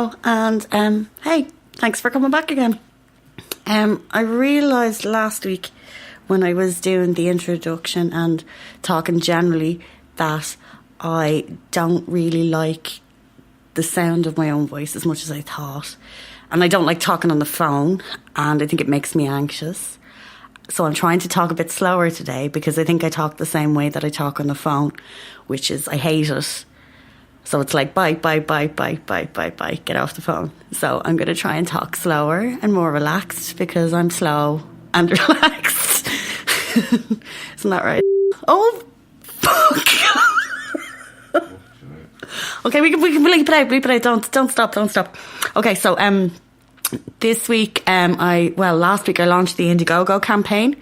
Hello, and hey, thanks for coming back again. I realised last week when I was doing the introduction and talking generally that I don't really like the sound of my own voice as much as I thought. And I don't like talking on the phone, and I think it makes me anxious. So I'm trying to talk a bit slower today because I think I talk the same way that I talk on the phone, which is I hate it. So it's like, bye, get off the phone. So I'm going to try and talk slower and more relaxed because I'm slow and relaxed. Isn't that right? Oh, fuck. Okay, we can bleep it out. Don't stop. Okay, so this week, last week I launched the Indiegogo campaign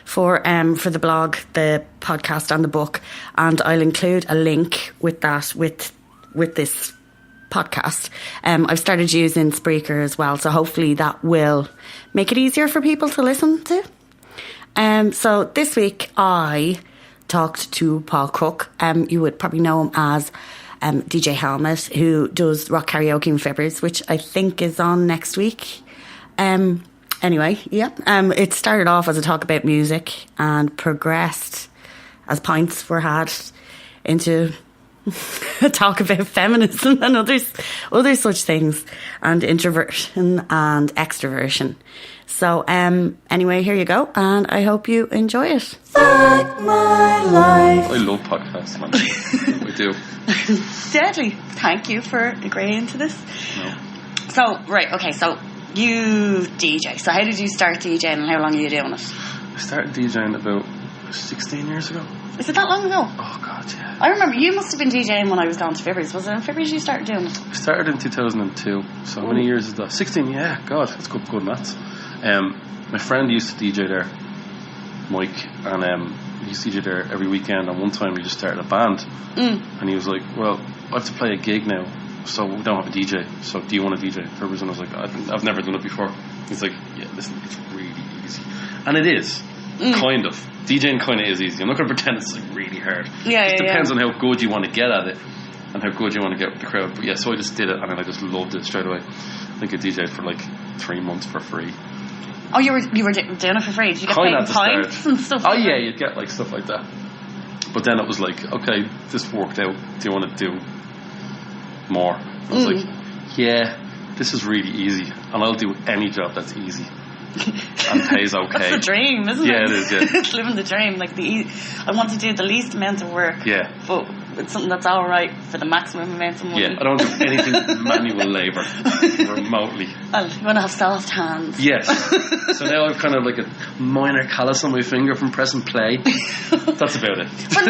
for the blog, the podcast and the book, and I'll include a link with that with this podcast. I've started using Spreaker as well, so hopefully that will make it easier for people to listen to. So this week I talked to Paul Cooke. You would probably know him as DJ Helmet, who does Rock Karaoke in February, which I think is on next week. Anyway, yeah. It started off as a talk about music and progressed as pints were had into a talk about feminism and other such things, and introversion and extroversion. So anyway, here you go, and I hope you enjoy it. Fuck my life. I love podcasts, man. We do. Deadly. Thank you for agreeing to this. No. So, right, okay, so you DJ. So how did you start DJing and how long are you doing it? I started DJing about 16 years ago. Is it that long ago? Oh, God, yeah. I remember you must have been DJing when I was down to Fibber's. Was it in Fibber's you started doing it? I started in 2002. So how many years is that? 16, yeah. God, that's good maths. My friend used to DJ there, Mike, and he used to DJ there every weekend. And one time we just started a band. And he was like, well, I have to play a gig now, so we don't have a DJ. So do you want to DJ Fibber's? And I was like, I've never done it before. He's like, yeah, listen, it's really easy. And it is. Kind of. DJing kind of is easy. I'm not going to pretend it's like really hard. It depends on how good you want to get at it and how good you want to get with the crowd. But yeah, so I just did it and then I just loved it straight away. I think I DJed for like 3 months for free. Oh, you were doing it for free? Did you get paid pints and stuff? Oh yeah, you'd get like stuff like that. But then it was like, okay, this worked out. Do you want to do more? I was like, yeah, this is really easy and I'll do any job that's easy. And pays okay. That's the dream, isn't it? Yeah, it is, yeah. It's living the dream. Like I want to do the least amount of work. Yeah. But it's something that's alright for the maximum amount of money. Yeah, I don't do anything manual labour remotely. Well, you want to have soft hands. Yes. So now I've kind of like a minor callus on my finger from pressing play. That's about it. But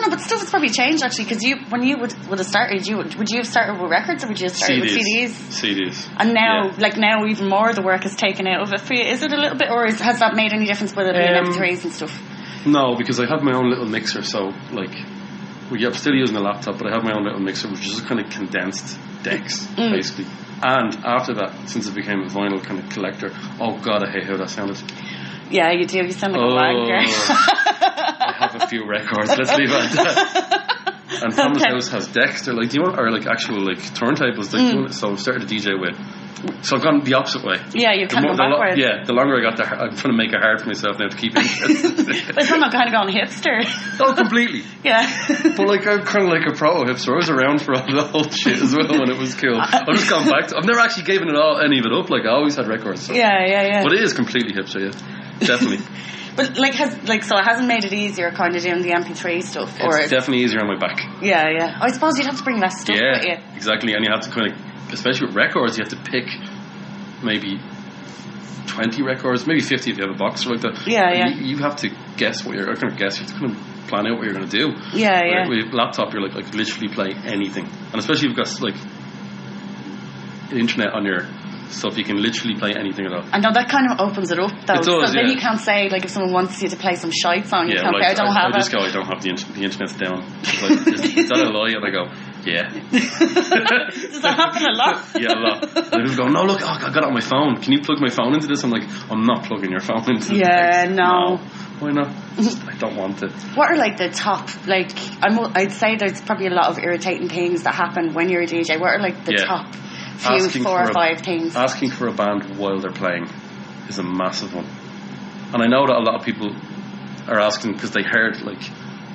but stuff has probably changed actually, because when you would have started, would you have started with records or would you have started with CDs? CDs. And now, now even more of the work is taken out of it for you. Is it a little bit, or has that made any difference with it being MP3s and stuff? No, because I have my own little mixer, so like, I'm still using a laptop, but I have my own little mixer, which is just kind of condensed decks, basically. And after that, since I became a vinyl kind of collector, oh God, I hate how that sounded. Yeah, you do. You sound like a wanker. I have a few records. Let's leave it at that. And Thomas House has decks. They're like, do you want, or like actual like turntables? Like, so I started to DJ with. So I've gone the opposite way. Yeah, you've kind of gone backwards. The longer I got there, I'm trying to make it hard for myself now to keep it. But I'm not kind of gone hipster. Oh, completely. Yeah. But like, I'm kind of like a pro hipster. I was around for all the old shit as well when it was cool. I've just gone back to, I've never actually given any of it up. Like, I always had records. So. Yeah. But it is completely hipster, yeah. Definitely. But so it hasn't made it easier kind of doing the MP3 stuff? It's definitely easier on my back. Yeah. I suppose you'd have to bring less stuff with you. Yeah, exactly. And you have to kind of, especially with records, you have to pick maybe 20 records, maybe 50 if you have a box or like that. Yeah. You have to guess what you're going to guess. You have to kind of plan out what you're going to do. Yeah. With a laptop, you're like, I could literally play anything. And especially if you've got like the internet on your stuff, you can literally play anything at all. I know that kind of opens it up though. It does, so then you can't say, like, if someone wants you to play some shite song, you can't say, I don't have it. I just go, I don't have the internet's down. It's like, is that a lie? And I go, yeah. Does that happen a lot? Yeah, a lot. And people go, no, look, I got it on my phone. Can you plug my phone into this? I'm like, I'm not plugging your phone into this. Yeah, no. Why not? I don't want it. What are like the top, I'd say there's probably a lot of irritating things that happen when you're a DJ. What are like the top few 4 or 5 things. Asking for a band while they're playing is a massive one. And I know that a lot of people are asking because they heard, like,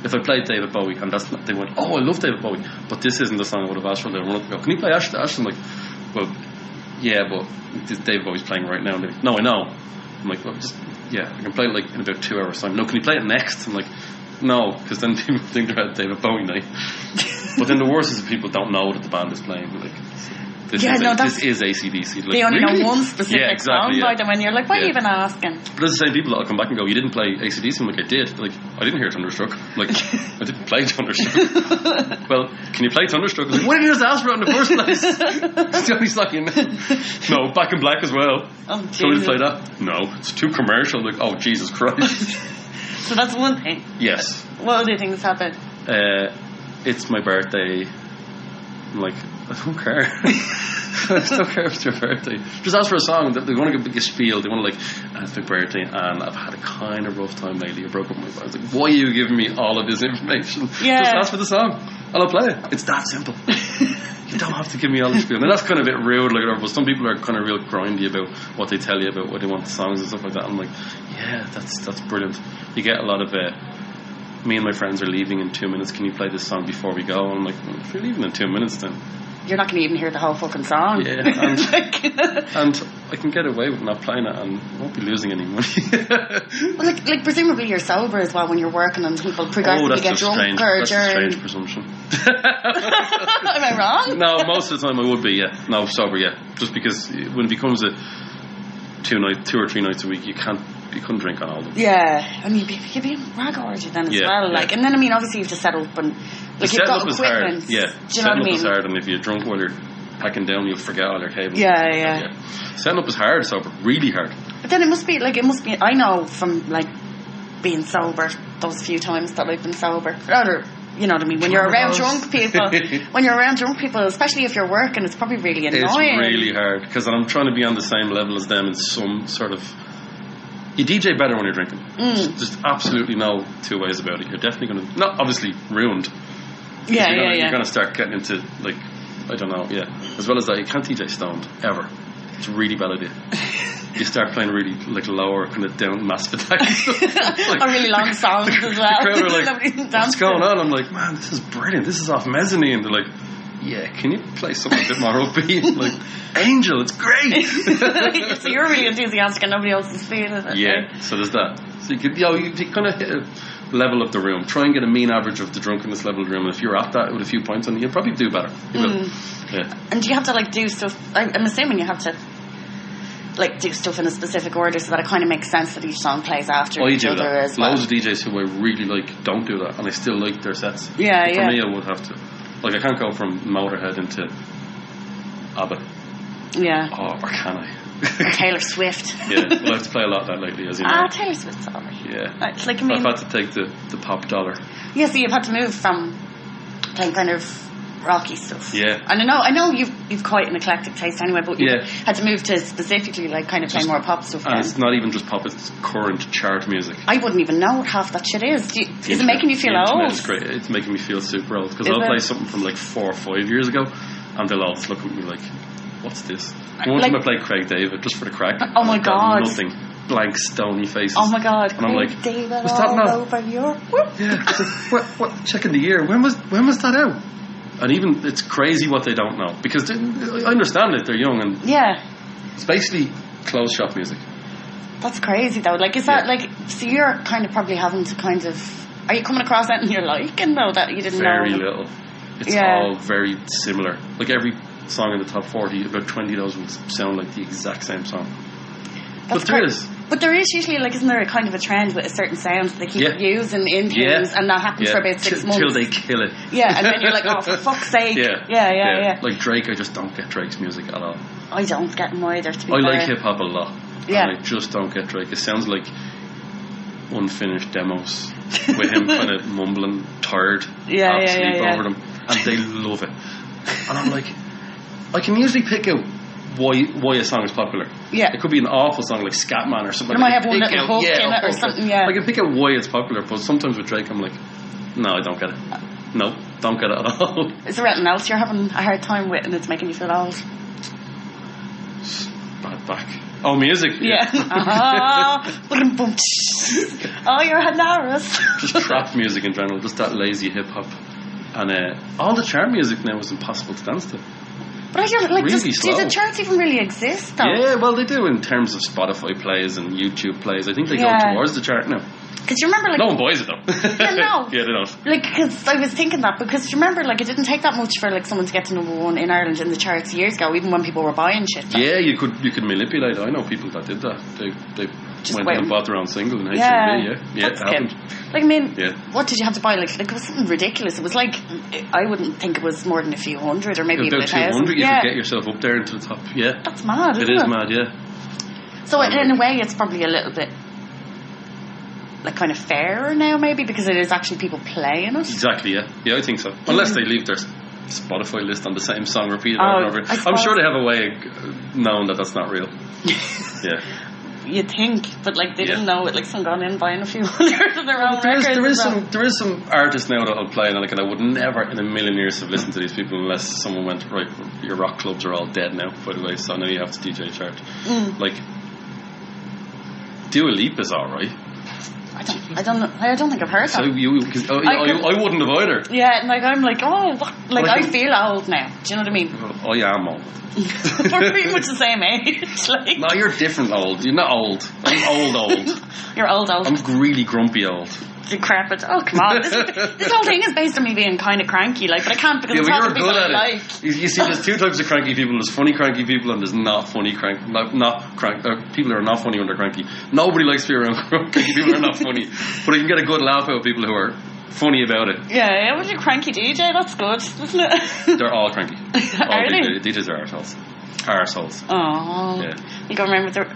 if I played David Bowie and they went, oh, I love David Bowie, but this isn't the song I would have asked for. They run up and go, can you play Ash? I'm like, well, yeah, but David Bowie's playing right now. And they're like, no, I know. I'm like, well, I can play it like in about 2 hours time. No, can you play it next? I'm like, no, because then people think they're at David Bowie night. But then the worst is if people don't know that the band is playing. Like, this is AC/DC. Like, they only really? know one specific song by them, and you're like, why are you even asking? But it's the same people that'll come back and go, you didn't play AC/DC. I'm like, I did. Like, I didn't hear Thunderstruck. Like, I didn't play Thunderstruck. Well, can you play Thunderstruck? I was like, why didn't you just ask for it in the first place? It's the only song you know. No, Back in Black as well. Oh, so we play that? No, it's too commercial. Like, oh, Jesus Christ. So that's one thing. Yes. What other things happen? It's my birthday. I'm like, I don't care. I just don't care if it's your birthday. Just ask for a song. They want to give a spiel. They want to, like, it's my birthday and I've had a kind of rough time lately. I broke up with my wife. I was like, why are you giving me all of this information? Yeah. Just ask for the song and I'll play it. It's that simple. You don't have to give me all the spiel. Now that's kind of a bit rude, like, but some people are kind of real grindy about what they tell you about what they want the songs and stuff like that. I'm like, yeah, that's brilliant. You get a lot of me and my friends are leaving in 2 minutes. Can you play this song before we go? And I'm like, well, if you're leaving in 2 minutes, then you're not going to even hear the whole fucking song. Yeah, and I can get away with not playing it and won't be losing any money. Well, like presumably you're sober as well when you're working and people progressively get drunk. That's a strange presumption. Am I wrong? No, most of the time I would be, yeah. No, sober, yeah. Just because when it becomes a 2 or 3 nights a week, you couldn't drink on all of them. Yeah, and you'd be in rag orgy then as well. Like, and then I mean, obviously you've to set up and like you've got equipment. Yeah, do you know what I mean? Setting up is hard, and if you're drunk while you're packing down, you'll forget all your cables. Yeah. Setting up is hard, sober, really hard. But then it must be. I know from like being sober those few times that I've been sober. Rather, you know what I mean? When you're around drunk people, especially if you're working, it's probably really annoying. It's really hard because I'm trying to be on the same level as them in some sort of. You DJ better when you're drinking. Just absolutely no two ways about it. You're definitely going to, not obviously ruined. You're going to start getting into, like, I don't know, as well as that, you can't DJ stoned ever. It's a really bad idea. You start playing really, like, lower, kind of down Massive Attack and stuff. Like, or really long songs as well. The crowd are like, what's going on? I'm like, man, this is brilliant. This is off Mezzanine. They're like, yeah, can you play something a bit more upbeat? Like, Angel, it's great. So you're really enthusiastic and nobody else is feeling it. Yeah, so there's that. So you kind of hit a level of the room. Try and get a mean average of the drunkenness level of the room. And if you're at that with a few points on it, you'll probably do better. You will. Yeah. And do you have to like do stuff? I'm assuming you have to like do stuff in a specific order so that it kind of makes sense that each song plays after each other as well. Loads of DJs who I really like don't do that, and I still like their sets. Yeah, For me, I would have to. Like, I can't go from Motorhead into ABBA. Yeah. Oh, or can I? Or Taylor Swift. Yeah, well, I have to play a lot of that lately, as you know. Taylor Swift's alright. Yeah. It's like, I mean, I've had to take the pop dollar. Yeah, so you've had to move from playing kind of rocky stuff. Yeah. And I know you've quite an eclectic taste anyway, but you had to move to specifically like kind of play more pop stuff. And it's not even just pop, it's current chart music. I wouldn't even know what half that shit is. Is it making you feel old? It's great. It's making me feel super old because I'll play something from like 4 or 5 years ago and they'll all look at me like, what's this? One time I played Craig David just for the crack. Oh my God. Nothing. Blank stony faces. Oh my God. And I'm like, David was that all not over Europe? Yeah. It's like, what? Checking the year. When was that out? And even it's crazy what they don't know because I understand it. They're young and it's basically closed shop music. That's crazy though. Like, is that like? So you're kind of probably having to kind of. Are you coming across anything you're liking though that you didn't know? Very little. It's all very similar. Like every song in the top 40, about 20 of those will sound like the exact same song. That's but there is. But there is usually, like, isn't there a kind of a trend with a certain sound that they keep using in things and that happens for about 6 months. Till they kill it. Yeah, and then you're like, oh, for fuck's sake. Yeah. Like Drake, I just don't get Drake's music at all. I don't get him either, to be fair. I like hip-hop a lot. Yeah. And I just don't get Drake. It sounds like unfinished demos with him kind of mumbling, tired, asleep over them. And they love it. And I'm like, I can usually pick out why a song is popular. Yeah. It could be an awful song like Scatman or something. It might have one little hook in it or something, I can pick out why it's popular, but sometimes with Drake I'm like, no, I don't get it. No, don't get it at all. Is there anything else you're having a hard time with and it's making you feel old? back. Oh, music. Yeah. Oh, you're hilarious. Just trap music in general, just that lazy hip hop. And all the chart music now is impossible to dance to. But I don't like. Really do the charts even really exist? Though? Yeah, well, they do in terms of Spotify plays and YouTube plays. I think they go towards the chart now. Because you remember, like, no one buys it though. Yeah, no. Yeah, they don't. Like, because I was thinking that because you remember, like, it didn't take that much for like someone to get to number one in Ireland in the charts years ago, even when people were buying shit. Like. Yeah, you could manipulate. I know people that did that. They just went and bought their own single in HMV. Yeah, it happened. Like, I mean, what did you have to buy? Like it was something ridiculous. It was like I wouldn't think it was more than a few hundred or maybe about 1,000. You could get yourself up there into the top. Yeah, that's mad. It is mad. Yeah. So in a way, it's probably a little bit. Like kind of fairer now maybe because it is actually people playing it. Exactly, yeah I think so, unless they leave their Spotify list on the same song repeated over and over. I'm sure they have a way of knowing that that's not real. Yeah, you'd think, but like they didn't know it. Like someone gone in buying a few hundred of their own records. There is some artists now that'll play and like, and I would never in a million years have listened to these people unless someone went, right, your rock clubs are all dead now, by the way, so now you have to DJ chart. Like Dua Lipa's alright. I don't think I've heard that. So I wouldn't have either. Yeah, like I'm like, oh, what? Like I feel old now. Do you know what I mean? I am old. We're pretty much the same age. Like. No, you're different old. You're not old. I'm old. You're old. I'm really grumpy old. Decrepit. Oh, come on. This whole thing is based on me being kind of cranky, like, but I can't because it's not the people I like. You see, there's two types of cranky people. There's funny cranky people and there's not funny cranky. People who are not funny when they're cranky. Nobody likes to be around cranky people who are not funny. But you can get a good laugh out of people who are funny about it. Yeah, well, you're cranky DJ, that's good, isn't it? They're all cranky. Are they? DJs are arseholes. Oh. Yeah. You go remember their...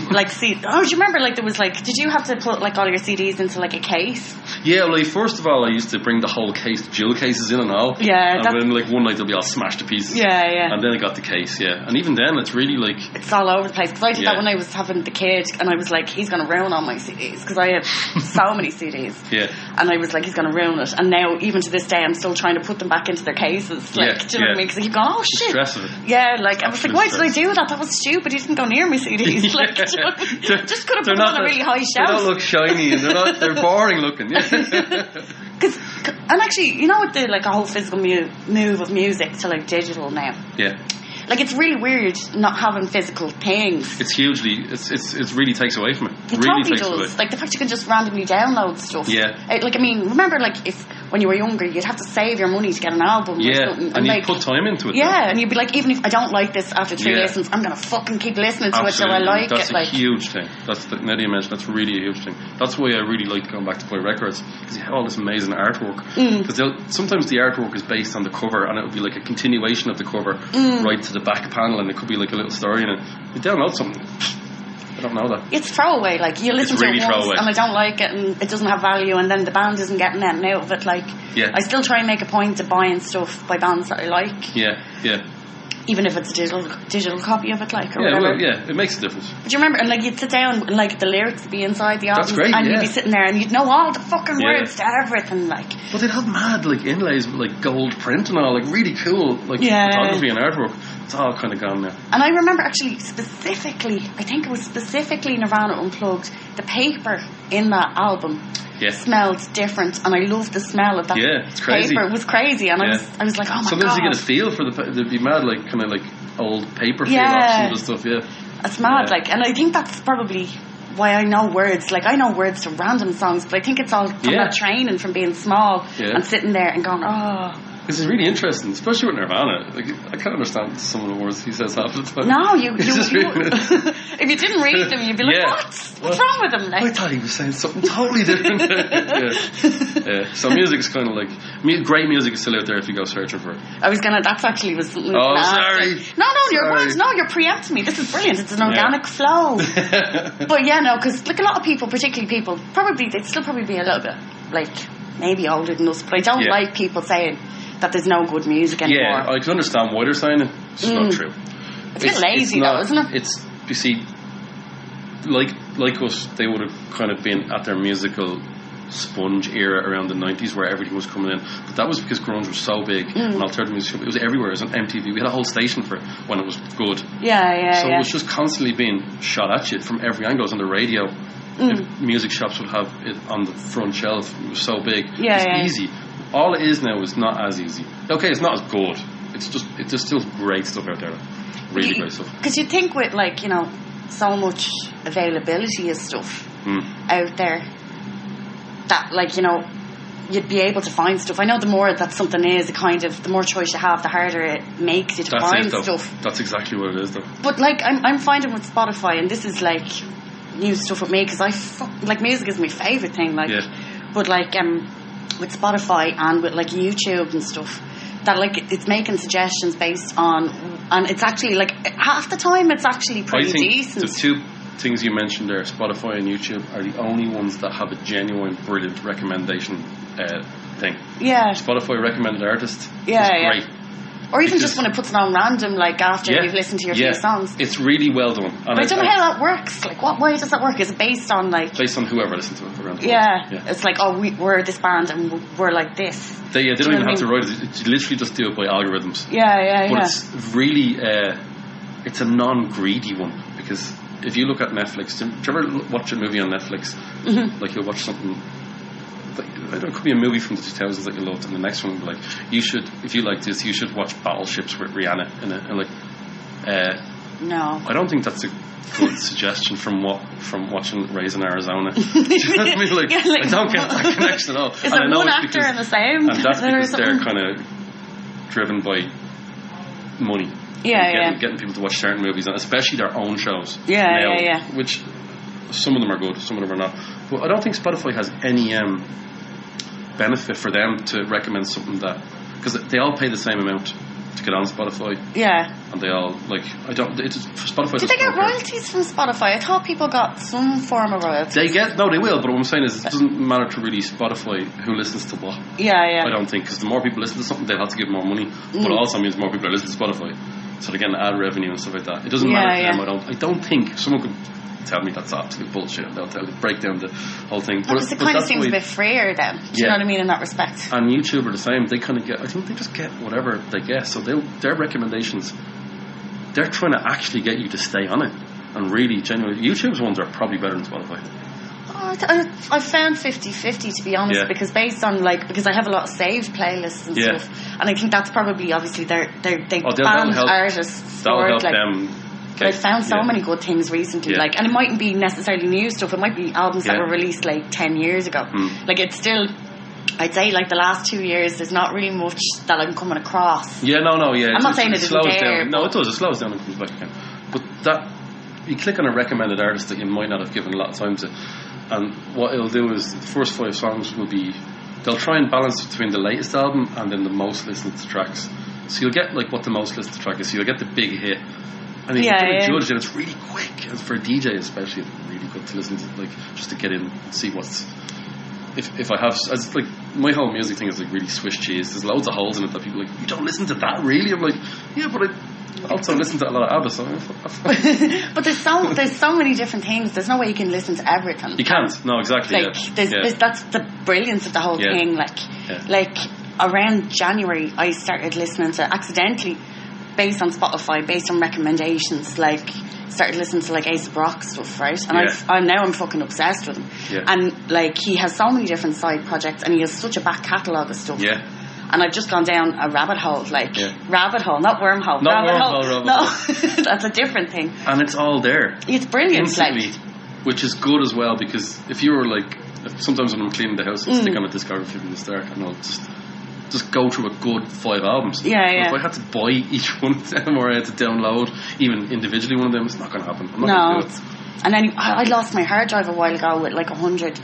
Like, see, do you remember, like, there was, like, did you have to put, like, all your CDs into, like, a case? Yeah, well, first of all, I used to bring the whole case, jewel cases in and all. Yeah. And then, like, one night they'll be all smashed to pieces. Yeah, yeah. And then I got the case, yeah. And even then, it's really, like... It's all over the place. Because I did that when I was having the kid, and I was like, he's going to ruin all my CDs. Because I have so many CDs. Yeah. And I was like, he's going to ruin it. And now, even to this day, I'm still trying to put them back into their cases. Like, do you know what I mean? Because I keep going, oh, shit. The stress of it. Yeah, like, I was like, why did I do that? That was stupid. He didn't go near my CDs. Like, do you know what I mean? Just could have put them on a really high shelf. They don't look shiny and they're boring looking. Yeah. And actually, you know what the like a whole physical move of music to like digital now. Yeah. Like it's really weird not having physical things. It's hugely. It really takes away from it. It really takes away. Like the fact you can just randomly download stuff. Yeah. Like I mean, remember like if when you were younger you'd have to save your money to get an album. Yeah. Or something. And like, you'd put time into it. Yeah, though. and you'd be like, even if I don't like this after 3 listens, I'm gonna fucking keep listening to it till I like that's it. That's a huge thing. Now that you mentioned, that's really a huge thing. That's why I really like going back to play records because you have all this amazing artwork. Because sometimes the artwork is based on the cover and it would be like a continuation of the cover right to the back panel, and it could be like a little story in it. You download something. I don't know that. It's throwaway. Like you listen to it once and I don't like it and it doesn't have value, and then the band isn't getting anything out of it. Like I still try and make a point of buying stuff by bands that I like. Yeah. Even if it's a digital copy of it, like or whatever. Well, it makes a difference. But you remember, and like you'd sit down and like the lyrics would be inside the album. That's great. And you'd be sitting there and you'd know all the fucking words to everything. Like, but they'd have mad like inlays with like gold print and all, like really cool like photography and artwork. It's all kind of gone now. And I remember actually specifically, I think it was specifically Nirvana Unplugged, the paper in that album smelled different, and I loved the smell of that it's crazy. paper. It was crazy, and I was like, oh my Sometimes God. you get a feel for they'd be mad like kind of like old paper feel off some of the stuff. It's mad, like, and I think that's probably why I know words. Like I know words to random songs, but I think it's all from that training from being small and sitting there and going, oh. This is really interesting, especially with Nirvana. Like, I can't understand some of the words he says half the time. No, you if you didn't read them, you'd be like, what's wrong with him? Like, I thought he was saying something totally different. So music's kind of like, great music is still out there if you go searching for it. That's actually was something. Oh, sorry. You're preempting me. This is brilliant. It's an organic flow. But because like a lot of people, particularly people, they'd still probably be a little bit like maybe older than us, but I don't like people saying that there's no good music anymore. Yeah, I can understand why they're saying it. It's not true. It's a bit lazy though, isn't it? It's, you see, like us, they would have kind of been at their musical sponge era around the 90s where everything was coming in, but that was because grunge was so big and alternative music, it was everywhere. It was on MTV. We had a whole station for when it was good. So it was just constantly being shot at you from every angle. It was on the radio. If music shops would have it on the front shelf. It was so big. It was easy. All it is now is not as easy. Okay, it's not as good. There's still great stuff out there. Really great stuff. Because you think with, like, you know, so much availability of stuff out there that, like, you know, you'd be able to find stuff. I know the more that something is, the more choice you have, the harder it makes you to find stuff. That's exactly what it is, though. But, like, I'm finding with Spotify, and this is, like, new stuff with me, because like, music is my favourite thing, like, but, like, with Spotify and with, like, YouTube and stuff, that, like, it's making suggestions based on, and it's actually, like, half the time it's actually pretty decent. The two things you mentioned there, Spotify and YouTube, are the only ones that have a genuine, brilliant recommendation thing. Spotify recommended artist is great. Or even just when it puts it on random, like, after you've listened to your few songs. It's really well done. And but I don't know how that works. Like, why does that work? Is it based on, like... Based on whoever listens to it around the world. It's like, we're this band and we're like this. They don't even have to write it. You literally just do it by algorithms. But it's really... it's a non-greedy one. Because if you look at Netflix... Do you ever watch a movie on Netflix? Like, you'll watch something... It could be a movie from the 2000s that you loved, and the next one will be like, if you like this, you should watch Battleships with Rihanna in it. And like, no, I don't think that's a good suggestion from watching Raised in Arizona. Do you know what I mean? Like, I don't get that connection at all. Is there one actor in the same? And that's because they're kind of driven by money. Getting people to watch certain movies, and especially their own shows. Which some of them are good, some of them are not. But I don't think Spotify has any benefit for them to recommend something that, because they all pay the same amount to get on Spotify. And they all, like, Spotify. Do they get royalties from Spotify? I thought people got some form of royalties. They will, but what I'm saying is, it doesn't matter to really Spotify who listens to what. I don't think, because the more people listen to something, they'll have to give more money. But it also means more people are listening to Spotify, so they're getting ad revenue and stuff like that. It doesn't matter to them. I don't think someone could tell me that's absolute bullshit. They'll break down the whole thing. But it kind of seems a bit freer then. Do you know what I mean in that respect? And YouTube are the same. They kind of I think they just get whatever they get. So their recommendations, they're trying to actually get you to stay on it. And really, genuinely, YouTube's ones are probably better than Spotify. I found 50-50 to be honest, because based on, like, because I have a lot of saved playlists and stuff, and I think that's probably obviously they band artists. That'll help them. I found so many good things recently, like, and it mightn't be necessarily new stuff. It might be albums that were released like 10 years ago. Like, it's still, I'd say, like, the last 2 years, there's not really much that I'm coming across. I'm not saying it isn't there. No, it does. It slows down and comes back again. But that, you click on a recommended artist that you might not have given a lot of time to, and what it'll do is the first 5 songs will be, they'll try and balance between the latest album and then the most listened to tracks. So you'll get, like, what the most listened to track is. So you'll get the big hit. And if you're judged, and it's really quick. And for a DJ especially, it's really good to listen to, like, just to get in and see what's... If I have... As, like, my whole music thing is, like, really Swiss cheese. There's loads of holes in it that people are like, you don't listen to that, really? I'm like, yeah, but I also listen to a lot of ABBA, so... But there's so many different things. There's no way you can listen to everything. You can't. No, exactly. Like, that's the brilliance of the whole thing. Like, around January, I started listening to, accidentally, based on Spotify, based on recommendations, like, started listening to, like, Ace of Rock stuff, right? And I'm fucking obsessed with him. And, like, he has so many different side projects, and he has such a back catalogue of stuff. And I've just gone down a rabbit hole, like, rabbit hole, not wormhole. Not rabbit hole. No, that's a different thing. And it's all there. It's brilliant. Instantly, like, which is good as well, because if you were, like, sometimes when I'm cleaning the house, I'll stick on a discography from the start, and I'll just go through a good 5 albums. If I had to buy each one of them, or I had to download even individually one of them, it's not going to happen. I'm not going to do it. And then I lost my hard drive a while ago with like 100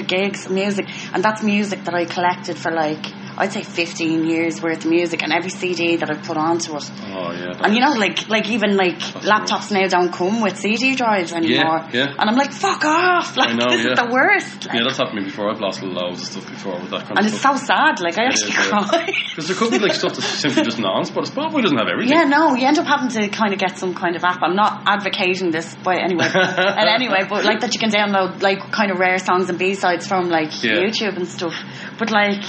gigs of music, and that's music that I collected for, like, I'd say 15 years worth of music, and every CD that I've put onto it. Oh yeah. And you know, like even like laptops now don't come with CD drives anymore. Yeah. And I'm like, fuck off! Like, I know, this is the worst. Like, yeah, that's happened to me before. I've lost loads of stuff before with that kind and of it's stuff. so sad. Like, I actually cry. Because there could be like stuff that's simply just nonce, but Spotify doesn't have everything. Yeah, no, you end up having to kind of get some kind of app. I'm not advocating this by anyway, but like that you can download like kind of rare songs and B-sides from like YouTube and stuff. But like,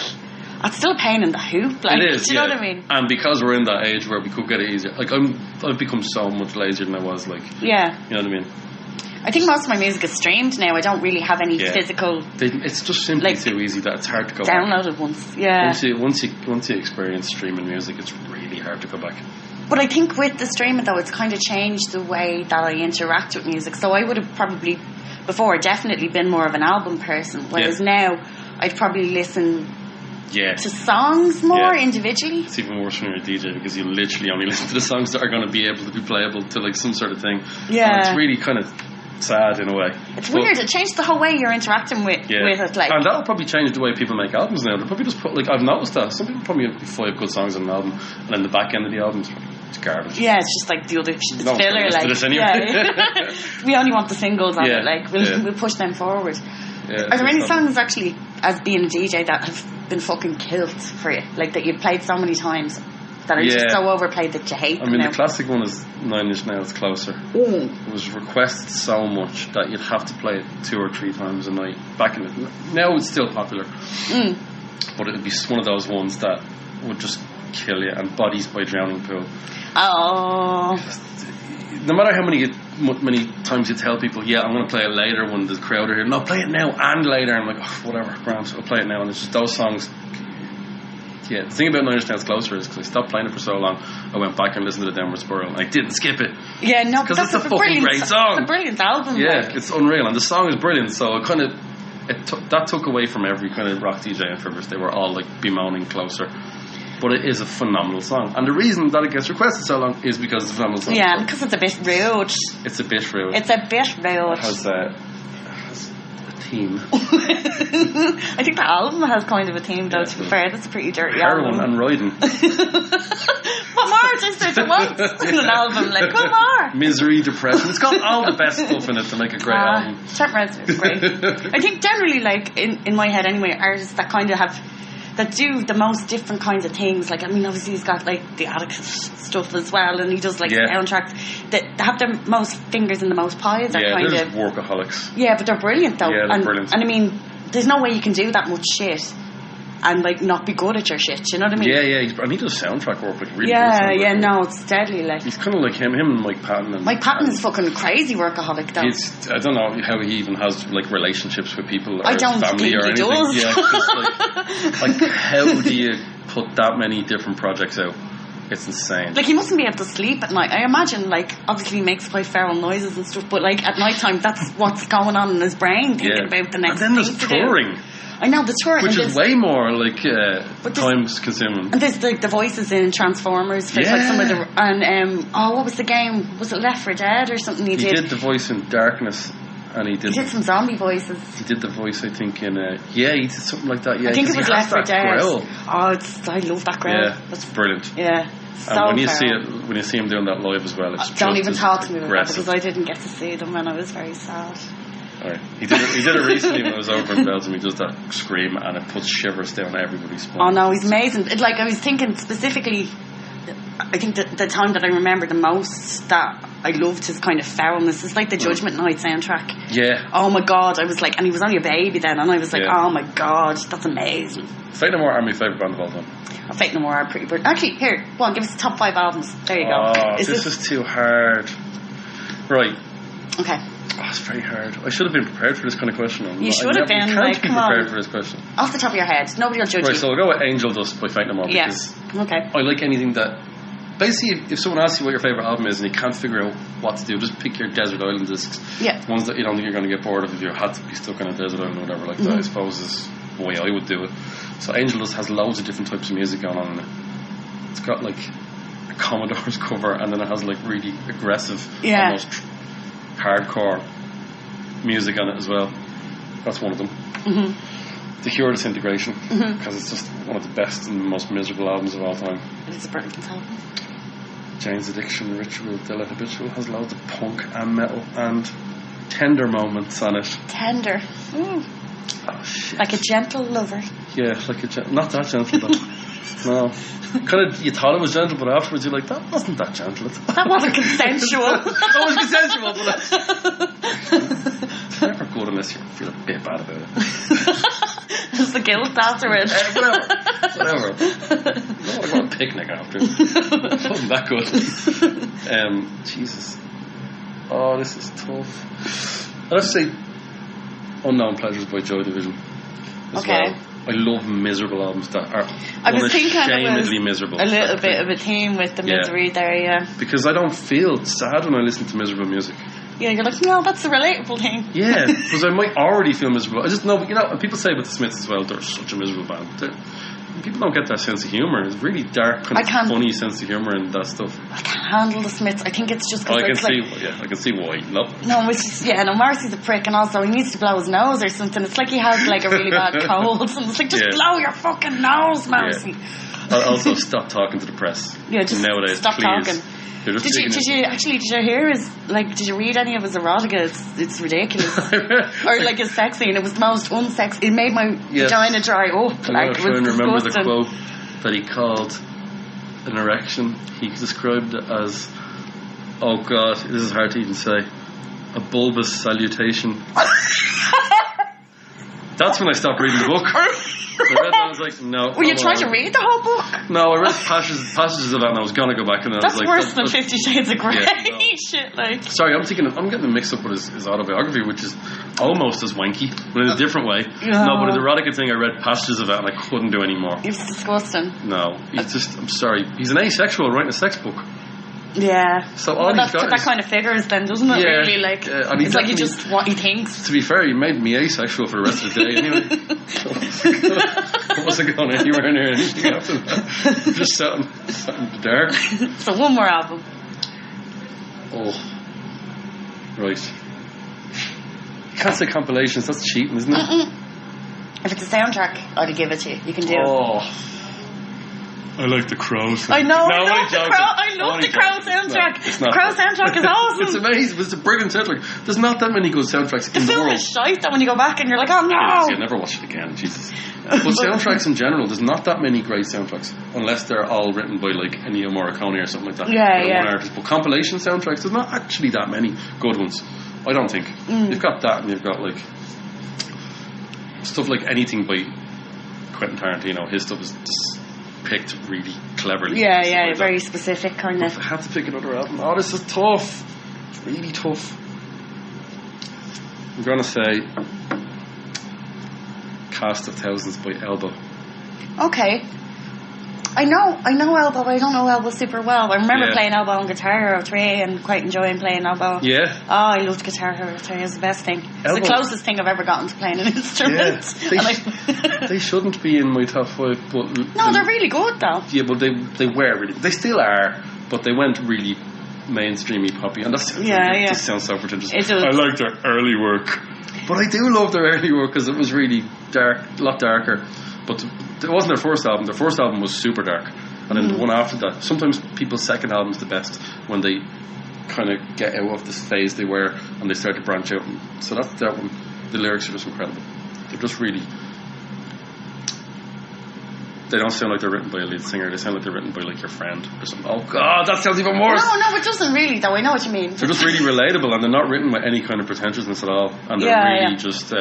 it's still a pain in the hoop. Like, it is. Do you know what I mean? And because we're in that age where we could get it easier, like I've become so much lazier than I was. Like, yeah, you know what I mean. I think most of my music is streamed now. I don't really have any physical. It's just simply like, too easy that it's hard to go download back. it once. Yeah. Once you experience streaming music, it's really hard to go back. But I think with the streaming though, it's kind of changed the way that I interact with music. So I would have probably before definitely been more of an album person, whereas now I'd probably listen to songs more individually. It's even worse when you're a DJ because you literally only listen to the songs that are going to be able to be playable to like some sort of thing. Yeah, and it's really kind of sad in a way. It's weird. It changed the whole way you're interacting with it. Like, and that'll probably change the way people make albums now. They'll probably just put, like, I've noticed that some people probably have 5 good songs on an album, and then the back end of the album it's garbage. Yeah, it's just like the other filler. Like, anyway. We only want the singles on it. Like, we'll push them forward. Yeah, are there any songs actually, as being a DJ, that have been fucking killed for you? Like that you've played so many times that are just so overplayed that you hate them now? The classic one is 9 Inch Nails Closer. It was requested so much that you'd have to play it 2 or 3 times a night. Back in it, now it's still popular, but it would be one of those ones that would just kill you. And Bodies by Drowning Pool. Oh. No matter how many times you tell people, I'm going to play it later when the crowd are here. No, play it now and later. I'm like, whatever, grand, I'll play it now. And it's just those songs. Yeah, the thing about 9 Inch Nails Closer is because I stopped playing it for so long, I went back and listened to the Downward Spiral and I didn't skip it. Yeah, no, because it's a fucking great song. It's a brilliant album. Yeah, it's unreal, and the song is brilliant. So that took away from every kind of rock DJ in Fibers. They were all like bemoaning Closer. But it is a phenomenal song, and the reason that it gets requested so long is because it's a phenomenal song. Yeah, because it's a bit rude. It's a bit rude. It's a bit rude. It has a theme. I think the album has kind of a theme, though. To be fair, that's a pretty dirty heroin album. and riding. What more is there to want in an album? Like, what more? Misery, depression. It's got all the best stuff in it to make a great album. Trent Reznor is great. I think generally, like in my head anyway, artists that kind of that do the most different kinds of things. Like, I mean, obviously he's got like the Atticus stuff as well, and he does like soundtracks that have the most fingers in the most pies. Yeah, they're just workaholics. Yeah, but they're brilliant though. Yeah, they're brilliant. And I mean, there's no way you can do that much shit and like not be good at your shit. You know what I mean? Yeah. And he does soundtrack work like really. Yeah. No, it's deadly. Like, he's kind of like him and Mike Patton. Mike Patton is fucking crazy workaholic though. I don't know how he even has like relationships with people or I don't family think or he anything. does. Yeah, just like how do you put that many different projects out? It's insane. Like, he mustn't be able to sleep at night. I imagine, like, obviously he makes quite feral noises and stuff, but like at night time, that's what's going on in his brain, thinking about the next. And then there's touring. I know, the touring, which is way more like time consuming. And there's like the voices in Transformers for like some of the what was the game? Was it Left 4 Dead or something? He did the voice in Darkness. And he did some zombie voices. He did the voice, I think, in he did something like that. Yeah, I think it was Left 4 Dead. Growl. I love that growl. Yeah, that's brilliant. Yeah, and when you see him doing that live as well, it's don't even talk to me about that because I didn't get to see them and I was very sad. Right. He did it recently when I was over in Belgium. He does that scream and it puts shivers down everybody's spine. Oh no, he's amazing. Like, I was thinking specifically, I think the time that I remember the most that I loved his kind of foulness is like the Judgment Night soundtrack. Yeah. Oh my god, I was like, and he was only a baby then, and I was like, oh my god, that's amazing. Fate No More are my favourite band of all time. Fate No More are pretty good. Actually, here, go on, give us the top 5 albums. There you go. This is too hard. Right. Okay. Oh, it's very hard. I should have been prepared for this kind of question. You should have been. You can't be prepared for this question. Off the top of your head. Nobody will judge you. Right, so I'll go with Angel Dust by Fate No More. Because okay. I like anything that... Basically, if someone asks you what your favourite album is and you can't figure out what to do, just pick your Desert Island discs. Yeah. Ones that you don't think you're going to get bored of if you had to be stuck on a desert island or whatever like that, I suppose is the way I would do it. So Angel Dust has loads of different types of music going on in it. It's got like a Commodore's cover and then it has like really aggressive, almost hardcore music on it as well. That's one of them. The Cure Disintegration, because it's just one of the best and most miserable albums of all time. It is a brilliant album. Jane's Addiction, Ritual, Dilla Habitual has loads of punk and metal and tender moments on it. Tender. Ooh. Oh shit! Like a gentle lover. Yeah, like a not that gentle though. No, kind of. You thought it was gentle, but afterwards you're like, that wasn't that gentle. That wasn't consensual. That was consensual, but it's never good unless you feel a bit bad about it. It's the guilt afterwards. Whatever. I don't want to go on a picnic after. It wasn't that good. Jesus. Oh, this is tough. I'd have to say Unknown Pleasures by Joy Division as well. I love miserable albums that are unashamedly miserable. A little bit of a theme with the misery there, yeah. Because I don't feel sad when I listen to miserable music. Yeah, you're like, no, that's a relatable thing. Yeah, because I might already feel miserable. I just know, and people say about the Smiths as well, they're such a miserable band. People don't get that sense of humour. It's really dark, kind of funny sense of humour and that stuff. I can't handle the Smiths. I think it's just because I can see why. No, it's just, Marcy's a prick, and also he needs to blow his nose or something. It's like he has like a really bad cold. And it's like, just blow your fucking nose, Marcy. Yeah. Also, stop talking to the press. Yeah, just nowadays, stop talking. Did you hear did you read any of his erotica? It's ridiculous. Or like his sex scene, it was the most unsexy. It made my vagina dry up. I'm trying to remember the quote that he called an erection. He described it as, oh god, this is hard to even say, a bulbous salutation. That's when I stopped reading the book. I read that, I was like, no. Were you trying to read the whole book? No, I read passages of that and I was going to go back and I was like... That's worse than 50 Shades of Grey. Yeah, no. Shit, like... Sorry, I'm getting them mixed up with his autobiography, which is almost as wanky, but in a different way. No, but in the erotica thing, I read passages of that and I couldn't do any more. It's disgusting. No, I'm sorry. He's an asexual writing a sex book. Yeah. So all he's got that kind of figures then, doesn't it? Yeah, really, like it's like he just what he thinks. To be fair, he made me asexual for the rest of the day anyway. I wasn't going anywhere near anything after that. Just sat in the dark. So one more album. Oh, right. You can't say compilations. That's cheating, isn't it? If it's a soundtrack, I'd give it to you. You can do it. I like the Crows. I know. I love the Crow soundtrack. The Crow soundtrack is awesome. It's amazing. It's a brilliant soundtrack. There's not that many good soundtracks in the world. The film is shite though when you go back and you're like, oh no. I'll never watch it again. Jesus. But soundtracks in general, there's not that many great soundtracks unless they're all written by like Ennio Morricone or something like that. Yeah. One artist. But compilation soundtracks, there's not actually that many good ones. I don't think. You've got that, and you've got like stuff like anything by Quentin Tarantino. His stuff is just picked really cleverly. Yeah, very specific kind of. If I had to pick another album, this is tough. It's really tough. I'm gonna say Cast of Thousands by Elbow. Okay. I know Elbow, but I don't know Elbow super well. I remember playing Elbow on Guitar Hero 3 and quite enjoying playing Elbow. Yeah. Oh, I loved Guitar Hero 3. It was the best thing. It's the closest thing I've ever gotten to playing an instrument. Yeah. They shouldn't be in my top 5, but... No, they're really good though. Yeah, but they were really... They still are, but they went really mainstreamy poppy, and that just sounds so pretentious. It does. I like their early work. But I do love their early work because it was really dark, a lot darker. But it wasn't their first album. Their first album was super dark. And then the one after that, sometimes people's second album's the best when they kind of get out of this phase they were and they start to branch out. And so that one, the lyrics are just incredible. They're just really... They don't sound like they're written by a lead singer. They sound like they're written by like your friend or something. Oh God, that sounds even worse. No, it doesn't really though. I know what you mean. They're just really relatable and they're not written with any kind of pretentiousness at all. And they're really just...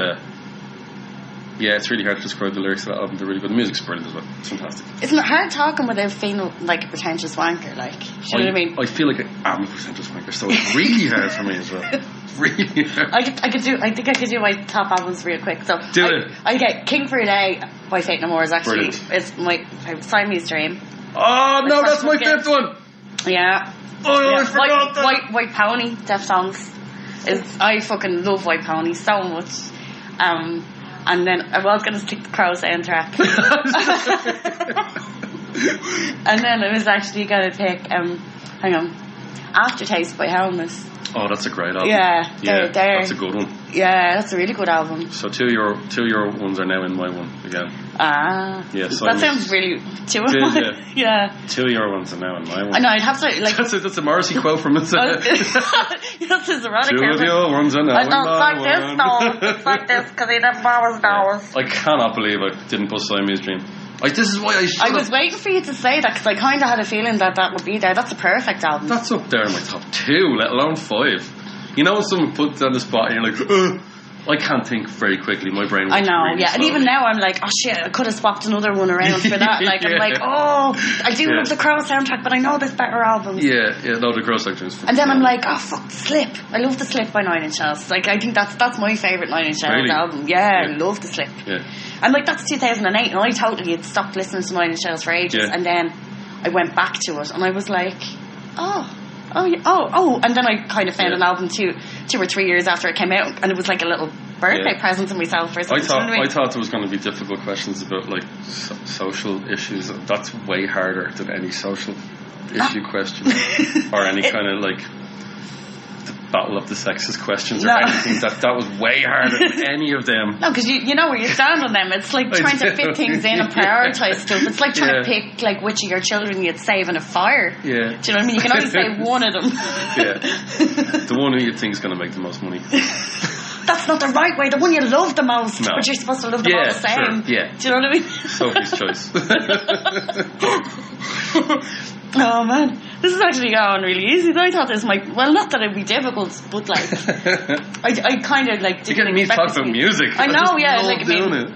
it's really hard to describe the lyrics of that album. They're really good. The music's brilliant as well. It's fantastic. Isn't it hard talking without feeling like a pretentious wanker? Like, you know what I mean? I feel like I am a pretentious wanker, so it's really hard for me as well. Really hard. I think I could do my top albums real quick. So do it. I get King for a Day by Fate No More is actually it's my Siamese dream. Oh no, that's my fifth one. Yeah. Oh, I forgot that. White Pony, Deftones. I fucking love White Pony so much. And then I was going to stick the Crow soundtrack. And then I was actually going to pick, Aftertaste by Helmet. Oh, that's a great album. Yeah, they're that's a good one. Yeah, that's a really good album. So two of your ones are now in my one again. Yeah, so that sounds really two of mine. Yeah. Two of your ones are now in my one. I know, I'd have to like. That's a Morrissey quote from it. That's his erotic. Two of your ones are now in my like one. this, no. It's like this because he never knows. I cannot believe I didn't put Siamese Dream. Like, this is why I was waiting for you to say that because I kind of had a feeling that would be there. That's a perfect album. That's up there in my top 2, let alone 5. You know when someone puts you on the spot and you're like, I can't think very quickly. My brain works. I know, really yeah. slowly. And even now I'm like, oh shit, I could have swapped another one around for that. Like, I'm like, oh, I do love the Crow soundtrack, but I know there's better albums. Yeah, no, the Crow section is. And then I'm like, oh fuck, The Slip. I love The Slip by 9 Inch Nails. Like, I think that's my favourite 9 Inch Nails album. Yeah, I love The Slip. Yeah. And like, that's 2008, and I totally had stopped listening to 9 Inch Nails for ages, and then I went back to it, and I was like, oh, and then I kind of found an album 2 or 3 years after it came out, and it was like a little birthday present to myself or something. I thought there was going to be difficult questions about like social issues. That's way harder than any social issue question or any kind of like the battle of the sexes questions or anything. That was way harder than any of them. No, because you know where you stand on them. It's like trying to fit things in and prioritise stuff. It's like trying to pick like which of your children you'd save in a fire. Yeah. Do you know what I mean? You can only save one of them. Yeah. The one who you think is going to make the most money. That's not the right way. The one you love the most, but you're supposed to love them all the same. Sure. Yeah. Do you know what I mean? Sophie's choice. Oh man, this is actually going really easy. I thought this might, well, not that it'd be difficult, but like, I kind of like. You're getting me talk about music. I know, I like doing it.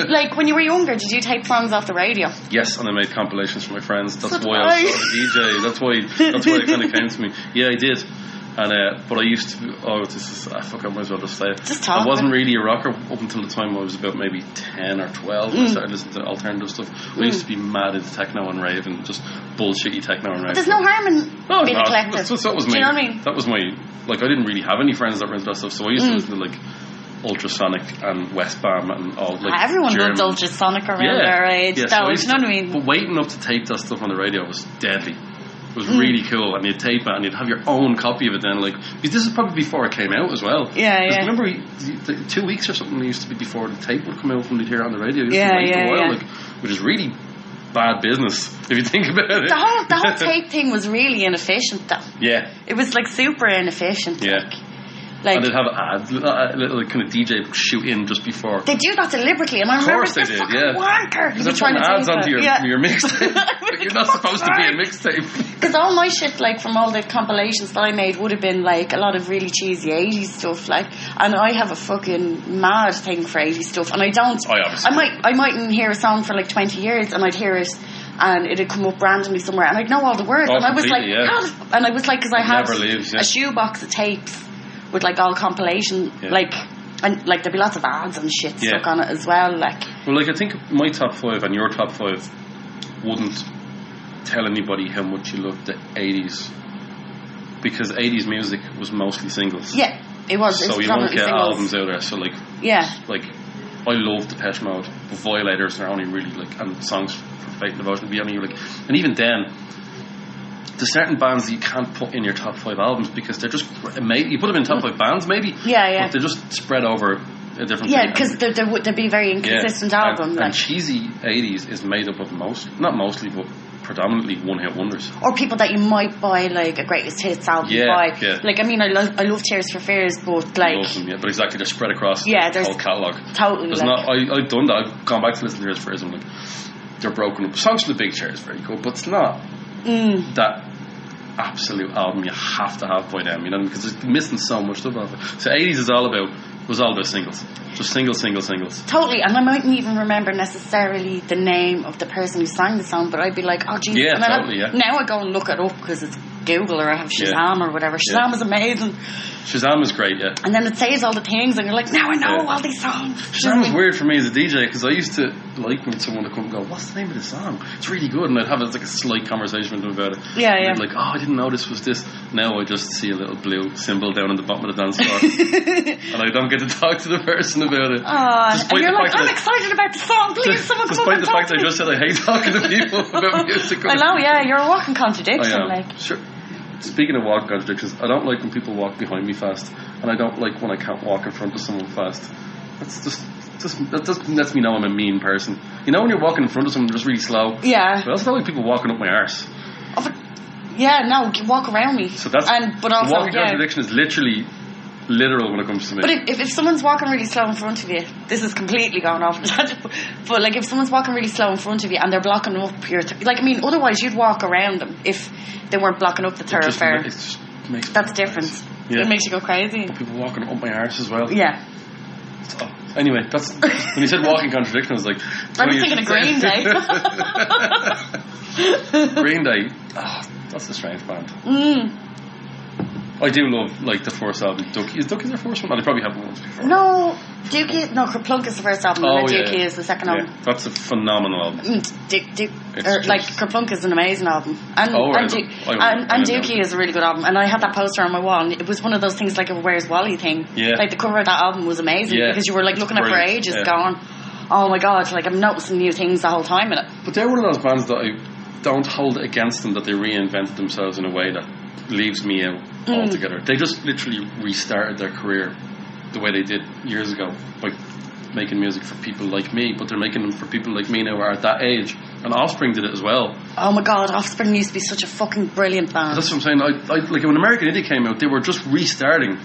Like when you were younger, did you take songs off the radio? Yes, and I made compilations for my friends. That's why I was a DJ. That's why it kind of came to me. Yeah, I did. And but I used to. I might as well just say it. Just talk. I wasn't really a rocker up until the time I was about maybe 10 or 12. I started listening to alternative stuff. I used to be mad into techno and rave and just bullshitty techno and rave. But there's no harm in being eclectic. That was Do you know what I mean? That was my, like, I didn't really have any friends that were into that stuff, so I used to listen to like Ultrasonic and Westbam and all like everyone German. loved Ultrasonic around their age. Yeah, though, you know what I mean? But waiting up to tape that stuff on the radio was deadly. It was really cool, and you'd tape it and you'd have your own copy of it then, like, because this is probably before it came out as well. Yeah. Remember, 2 weeks or something used to be before the tape would come out when you'd hear it on the radio. You used to wait a while, like, which is really bad business if you think about it. The whole tape thing was really inefficient, though. Yeah. It was like super inefficient. Yeah. Like, and they'd have ads, little kind of DJ shoot in just before. They do that deliberately, and I remember this fucking wanker. Because they're trying ads onto your mixtape. Like, you're not supposed to be a mixtape. Because all my shit, like from all the compilations that I made, would have been like a lot of really cheesy 80s stuff, like. And I have a fucking mad thing for 80s stuff, and I don't. I mightn't hear a song for like 20 years, and I'd hear it. And it'd come up randomly somewhere, and I'd know all the words, and I was like, and I was like, because I had a shoebox of tapes with like all compilation, like, and like there'd be lots of ads and shit stuck on it as well, like. Well, like, I think my top 5 and your top 5 wouldn't tell anybody how much you loved the 80s, because 80s music was mostly singles. Yeah, it was. So you won't get albums out there. So like, like, I love Depeche Mode, but Violators are only really like, and songs for Fate and Devotion would be only like, and even then. There's certain bands that you can't put in your top 5 albums because they're just, you put them in top 5 bands maybe, but they're just spread over a different thing. Because they'd be very inconsistent albums. And cheesy 80s is made up of not mostly, but predominantly one-hit wonders. Or people that you might buy like a greatest hits album by. Yeah. Like, I mean, I love Tears for Fears, but like... I love them, but exactly, they're spread across the whole catalogue. Totally. I've done that, I've gone back to listen to Tears for Fears and like, they're broken up. Songs for the Big Chair is very cool, but it's not that absolute album you have to have by them, you know, because it's missing so much stuff off it. So 80s was all about singles, just singles. Totally, and I mightn't even remember necessarily the name of the person who sang the song, but I'd be like, oh geez, now I go and look it up because it's Google or I have Shazam or whatever. Shazam is amazing. Shazam is great, and then it says all the things and you're like, now I know all these songs. Shazam was weird for me as a DJ because I used to like when someone would come and go, what's the name of this song? It's really good, and I'd have like a slight conversation with them about it. I'd be like, oh, I didn't know this was this. Now I just see a little blue symbol down in the bottom of the dance floor and I don't get to talk to the person about it. And you're like, I'm excited about the song, please someone come up and talk. Despite the fact I just said I hate talking to people about music. I know, you're a walking contradiction. Like. Sure. speaking of walk contradictions, I don't like when people walk behind me fast, and I don't like when I can't walk in front of someone fast. That just lets me know I'm a mean person. You know when you're walking in front of someone just really slow? Yeah. But I also don't like people walking up my arse. Oh, but, yeah, no, walk around me. So that's but also, walking contradiction is literal when it comes to me. But if someone's walking really slow in front of you, this is completely going off. But like if someone's walking really slow in front of you and they're blocking up your otherwise you'd walk around them if they weren't blocking up the thoroughfare. That's different. Yeah. It makes you go crazy. But people walking up my arse as well. Yeah. Anyway, that's when you said walking contradiction, I was like, I'm thinking of Green Day. Green Day. Oh, that's a strange band. I do love like the first album, Dookie. Is Dookie their first one? Oh, they probably haven't once before. No, Kerplunk is the first album, and then Dookie is the second album. That's a phenomenal album. Kerplunk is an amazing album, and Dookie is a really good album. And I had that poster on my wall, and it was one of those things like a Where's Wally thing. Yeah. Like the cover of that album was amazing because you were like looking at it for ages, going, "Oh my god!" Like I'm noticing new things the whole time in it. But they're one of those bands that I don't hold it against them that they reinvented themselves in a way that leaves me out altogether. They just literally restarted their career the way they did years ago by making music for people like me, but they're making them for people like me now who are at that age. And Offspring did it as well. Oh my god, Offspring used to be such a fucking brilliant band. That's what I'm saying. I like when American Idiot came out, they were just restarting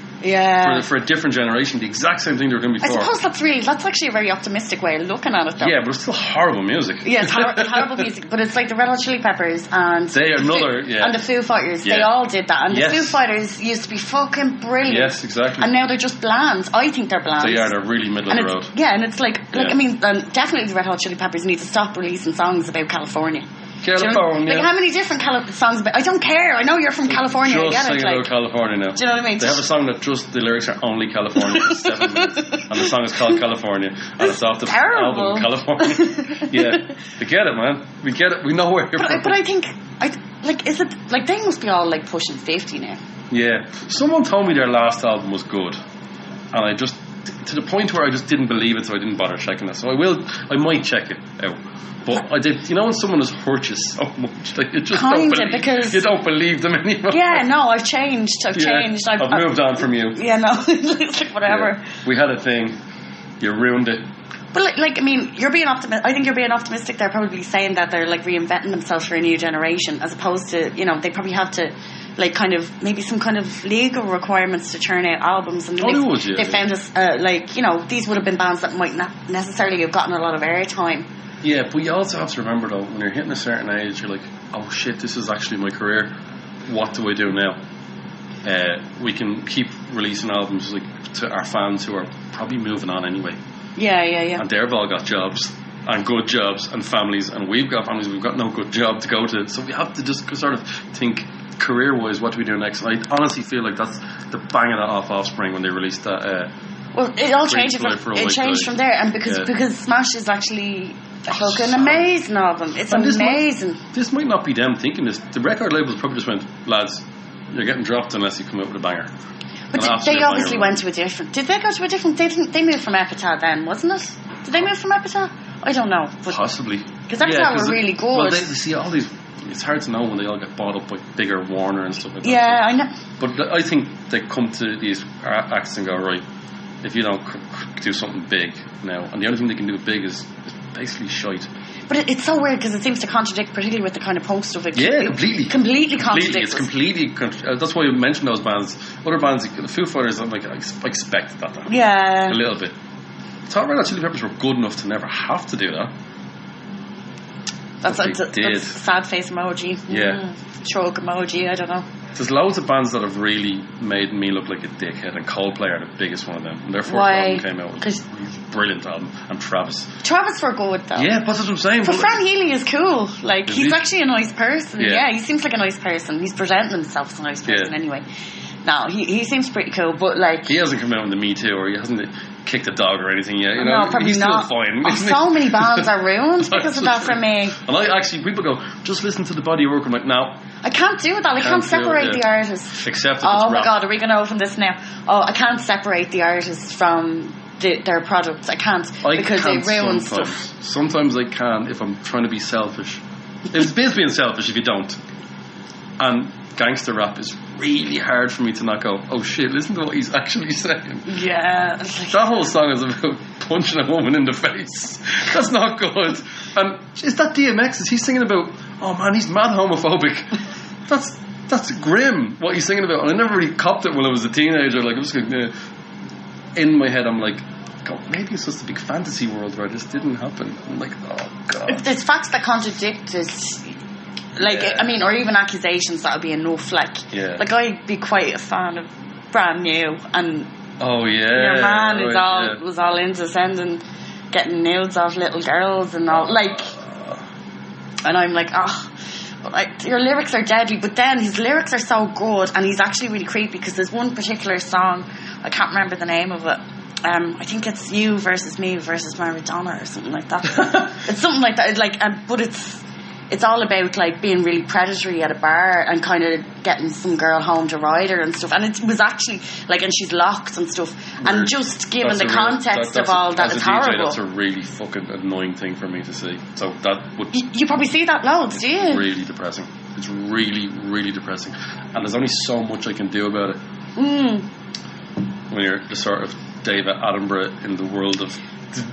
for a different generation, the exact same thing they were doing before. I suppose that's actually a very optimistic way of looking at it though. Yeah, but it's still horrible music. Yeah, it's horrible music, but it's like the Red Hot Chili Peppers and the Foo Fighters, they all did that, and the Foo Fighters used to be fucking brilliant. Yes, exactly. And now they're just bland. I think they're bland. They're really middle of the road. Yeah, and it's like I mean, definitely the Red Hot Chili Peppers need to stop releasing songs about California. Like how many different songs about? I don't care. I know you're from California. Just I get sing it. About California now. Do you know what I mean? They have a song that just the lyrics are only California for 7 minutes, and the song is called California, and it's off the album California. Yeah, we get it, man. We get it. We know where you're from. But I think, is it like they must be all like pushing 50 now? Yeah. Someone told me their last album was good, and I just to the point where I just didn't believe it, so I didn't bother checking it. So I might check it out. But I did, when someone has hurt you so much, like you just because you don't believe them anymore. Yeah, no, I've changed. I've moved on from you. Yeah, no, it's like whatever. Yeah. We had a thing, you ruined it. But I mean, you're being optimistic. I think you're being optimistic. They're probably saying that they're like reinventing themselves for a new generation, as opposed to they probably have to. Like kind of maybe some kind of legal requirements to churn out albums, and they found us these would have been bands that might not necessarily have gotten a lot of airtime. Yeah, but you also have to remember though, when you're hitting a certain age, you're like, oh shit, this is actually my career. What do I do now? We can keep releasing albums like to our fans who are probably moving on anyway. Yeah. And they've all got jobs and good jobs and families, and we've got families. We've got no good job to go to, so we have to just sort of think. Career-wise, what do we do next? And I honestly feel like that's the banging it off Offspring when they released that. Well, it all changed from there, and because Smash is actually a fucking amazing album. It's amazing. This might not be them thinking this. The record labels probably just went, lads, you're getting dropped unless you come out with a banger. But they obviously went to a different. Did they go to a different? They moved from Epitaph then, wasn't it? Did they move from Epitaph? I don't know. Possibly. Because Epitaph were really good. Well, they see all these. It's hard to know when they all get bought up by bigger Warner and stuff like that. Yeah, I know. But I think they come to these acts and go, right, if you don't do something big now, and the only thing they can do big is basically shite. But it's so weird because it seems to contradict, particularly with the kind of punk stuff. Completely. Completely contradicts. It's completely. That's why I mentioned those bands. Other bands, the Foo Fighters, I expected that. Yeah. A little bit. I thought Red Hot Chili Peppers were good enough to never have to do that. That's sad face emoji. Yeah. Stroke emoji, I don't know. There's loads of bands that have really made me look like a dickhead, and Coldplay are the biggest one of them. And their fourth album came out. It was a brilliant album. And Travis were good though. Yeah, but that's what I'm saying. But Fran Healy is cool. Like, he's actually a nice person. Yeah, he seems like a nice person. He's presenting himself as a nice person anyway. No, he seems pretty cool, but like... He hasn't come out in the Me Too, or he hasn't kicked a dog or anything yet, No, probably he's not. Still fine. So many bands are ruined because of that for me. And people go, just listen to the body of work. I'm like, no. I can't do that. I can't separate the artist. Except if oh my god, are we going to open this now? Oh, I can't separate the artist from their products. I can't because they ruin stuff. Sometimes I can if I'm trying to be selfish. It's basically being selfish if you don't. And gangster rap is really hard for me to not go, oh shit, listen to what he's actually saying. Yeah. That whole song is about punching a woman in the face. That's not good. And is that DMX? Is he singing about, oh man, he's mad homophobic? That's grim, what he's singing about. And I never really copped it when I was a teenager. Like, I'm just going, in my head, I'm like, God, maybe it's just a big fantasy world where this didn't happen. I'm like, oh God. There's facts that contradict it. Like, I mean, or even accusations that would be enough. Like, I'd be quite a fan of Brand New, and your man was all into getting nudes of little girls and all. Like, and I'm like, like, your lyrics are deadly, but then his lyrics are so good, and he's actually really creepy, because there's one particular song, I can't remember the name of it. I think it's You Versus Me Versus Maradona or something like that. It's something like that. Like, but it's all about like being really predatory at a bar and kind of getting some girl home to ride her and stuff. And it was actually like, and she's locked and stuff. Weird. And just given the context of all that, it's horrible. That's a really fucking annoying thing for me to see. So that would you probably see that loads, do you? Really depressing. It's really, really depressing. And there's only so much I can do about it. When you're the sort of David Attenborough in the world of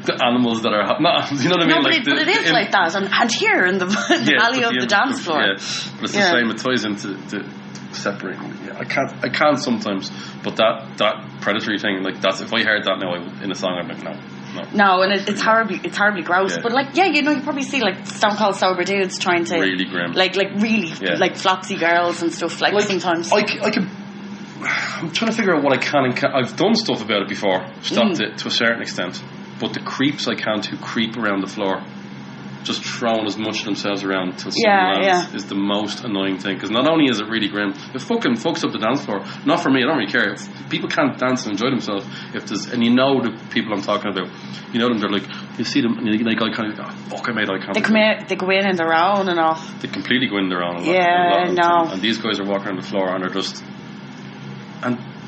the animals that are you know what I mean? But it is like that, and here in the valley of the dance floor. Yeah, but it's the same. It ties into separating. Yeah, I can't sometimes. But that predatory thing, like that's, if I heard that now in a song, I'm like no, and it's horribly gross. Yeah. But like, you probably see like stone cold sober dudes trying to really grim, like really like flopsy girls and stuff. Like sometimes I can. I'm trying to figure out what I can and can't. I've done stuff about it before, stopped it to a certain extent, but the creeps I can't who creep around the floor, just throwing as much of themselves around till someone lands, is the most annoying thing. Because not only is it really grim, it fucking fucks up the dance floor. Not for me, I don't really care. If people can't dance and enjoy themselves, and you know the people I'm talking about, you know them, they're like, you see them and you like, I kind of fuck, I made eye contact. They go in their own and all. They completely go in their own. And these guys are walking around the floor and they're just.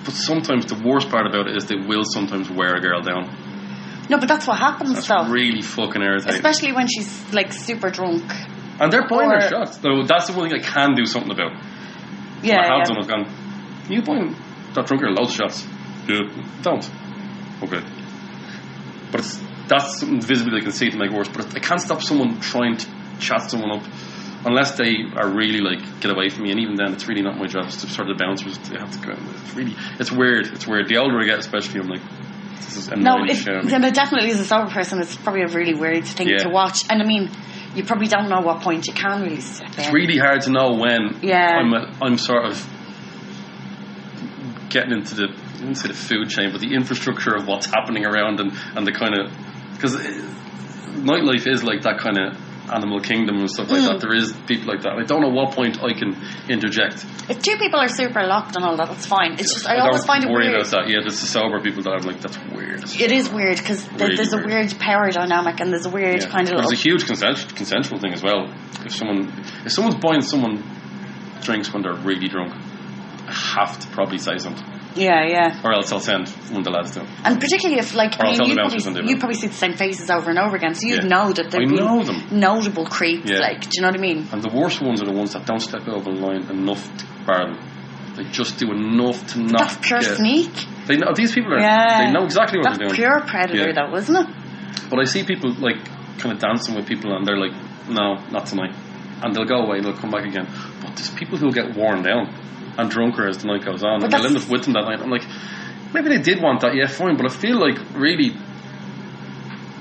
But sometimes the worst part about it is they will sometimes wear a girl down. No, but that's what happens. That's really fucking irritating. Especially when she's like super drunk. And they're buying their shots. So that's the one thing I can do something about. Yeah. My hands on it, gone, you buying that drunk girl loads of shots? Yeah. Don't. Okay. But that's something visibly I can see to make it worse. But I can't stop someone trying to chat someone up. Unless they are really like, get away from me, and even then it's really not my job. It's sort of the bouncers, they have to go. It's weird. The older I get, especially, I'm like, this is annoying. It definitely as a sober person, it's probably a really weird thing to watch. And I mean, you probably don't know what point you can really step in. It's really hard to know when I'm sort of getting into the, I wouldn't say the food chain, but the infrastructure of what's happening around and the kind of, because nightlife is like that kind of animal kingdom and stuff like that. There is people like that. I don't know what point I can interject. If two people are super locked and all that, that's fine. It's just I always find it weird. About that. Yeah, there's the sober people that I'm like, that's weird. It is weird because there's a weird power dynamic and there's a weird kind of. There's a huge consensual thing as well. If someone's buying someone drinks when they're really drunk, I have to probably say something. Yeah. Or else I'll send one of the lads down. And particularly if, like, you probably see the same faces over and over again, so you know that they're notable creeps, like, do you know what I mean? And the worst ones are the ones that don't step over the line enough to bar them. They just do enough to not. That's pure sneak. They know, these people they know exactly what they're doing. That's pure predator, though, isn't it? But I see people, like, kind of dancing with people and they're like, no, not tonight. And they'll go away and they'll come back again. But there's people who'll get worn down and drunker as the night goes on, and they'll end up with them that night. I'm like, maybe they did want that, fine, but I feel like really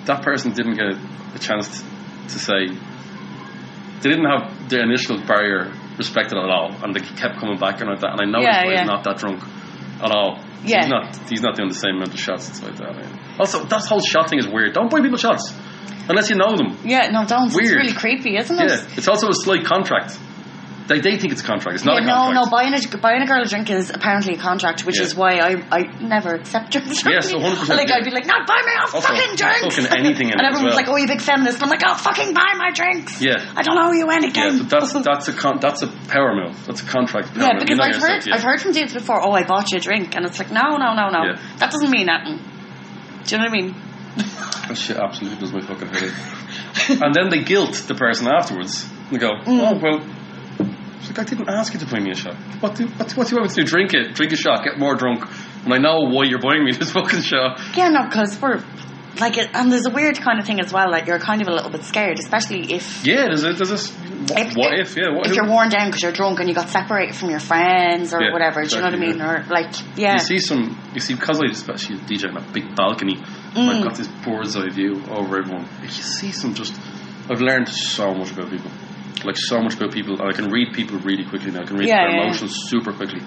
that person didn't get a chance to say, they didn't have their initial barrier respected at all, and they kept coming back and like that. And I know this guy's not that drunk at all. He's not doing the same amount of shots and stuff like that. Also, that whole shot thing is weird. Don't buy people shots unless you know them. Yeah, no, don't. Weird. It's really creepy, isn't it? Yeah, it's also a slight contract. They think it's a contract. It's not a contract. No, buying a girl a drink is apparently a contract, which is why I never accept drinks. Yes, 100%. Like, I'd be like, no, buy me a fucking drink. Fucking anything in and everyone's like, well. oh, you big feminist. And I'm like, oh, fucking buy my drinks. Yeah. I don't owe you anything. Yeah, but that's a power move. That's a contract power move. Because I've heard from dudes before, oh, I bought you a drink. And it's like, no. Yeah. That doesn't mean nothing. Do you know what I mean? That shit absolutely does my fucking head in. And then they guilt the person afterwards. They go, oh, well, She's like, I didn't ask you to buy me a shot. What do you want me to do? Drink it. Drink a shot. Get more drunk. And I know why you're buying me this fucking shot. Yeah, no, because we're... Like, and there's a weird kind of thing as well, like, you're kind of a little bit scared, especially if... Yeah, there's this... What if you're worn down because you're drunk and you got separated from your friends or whatever, exactly, do you know what I mean? Or, like, yeah. You see, because I especially DJ on a big balcony, I've got this bird's eye view over everyone. You see some just... I've learned so much about people. Like, so much about people. I can read people really quickly now. I can read their emotions super quickly.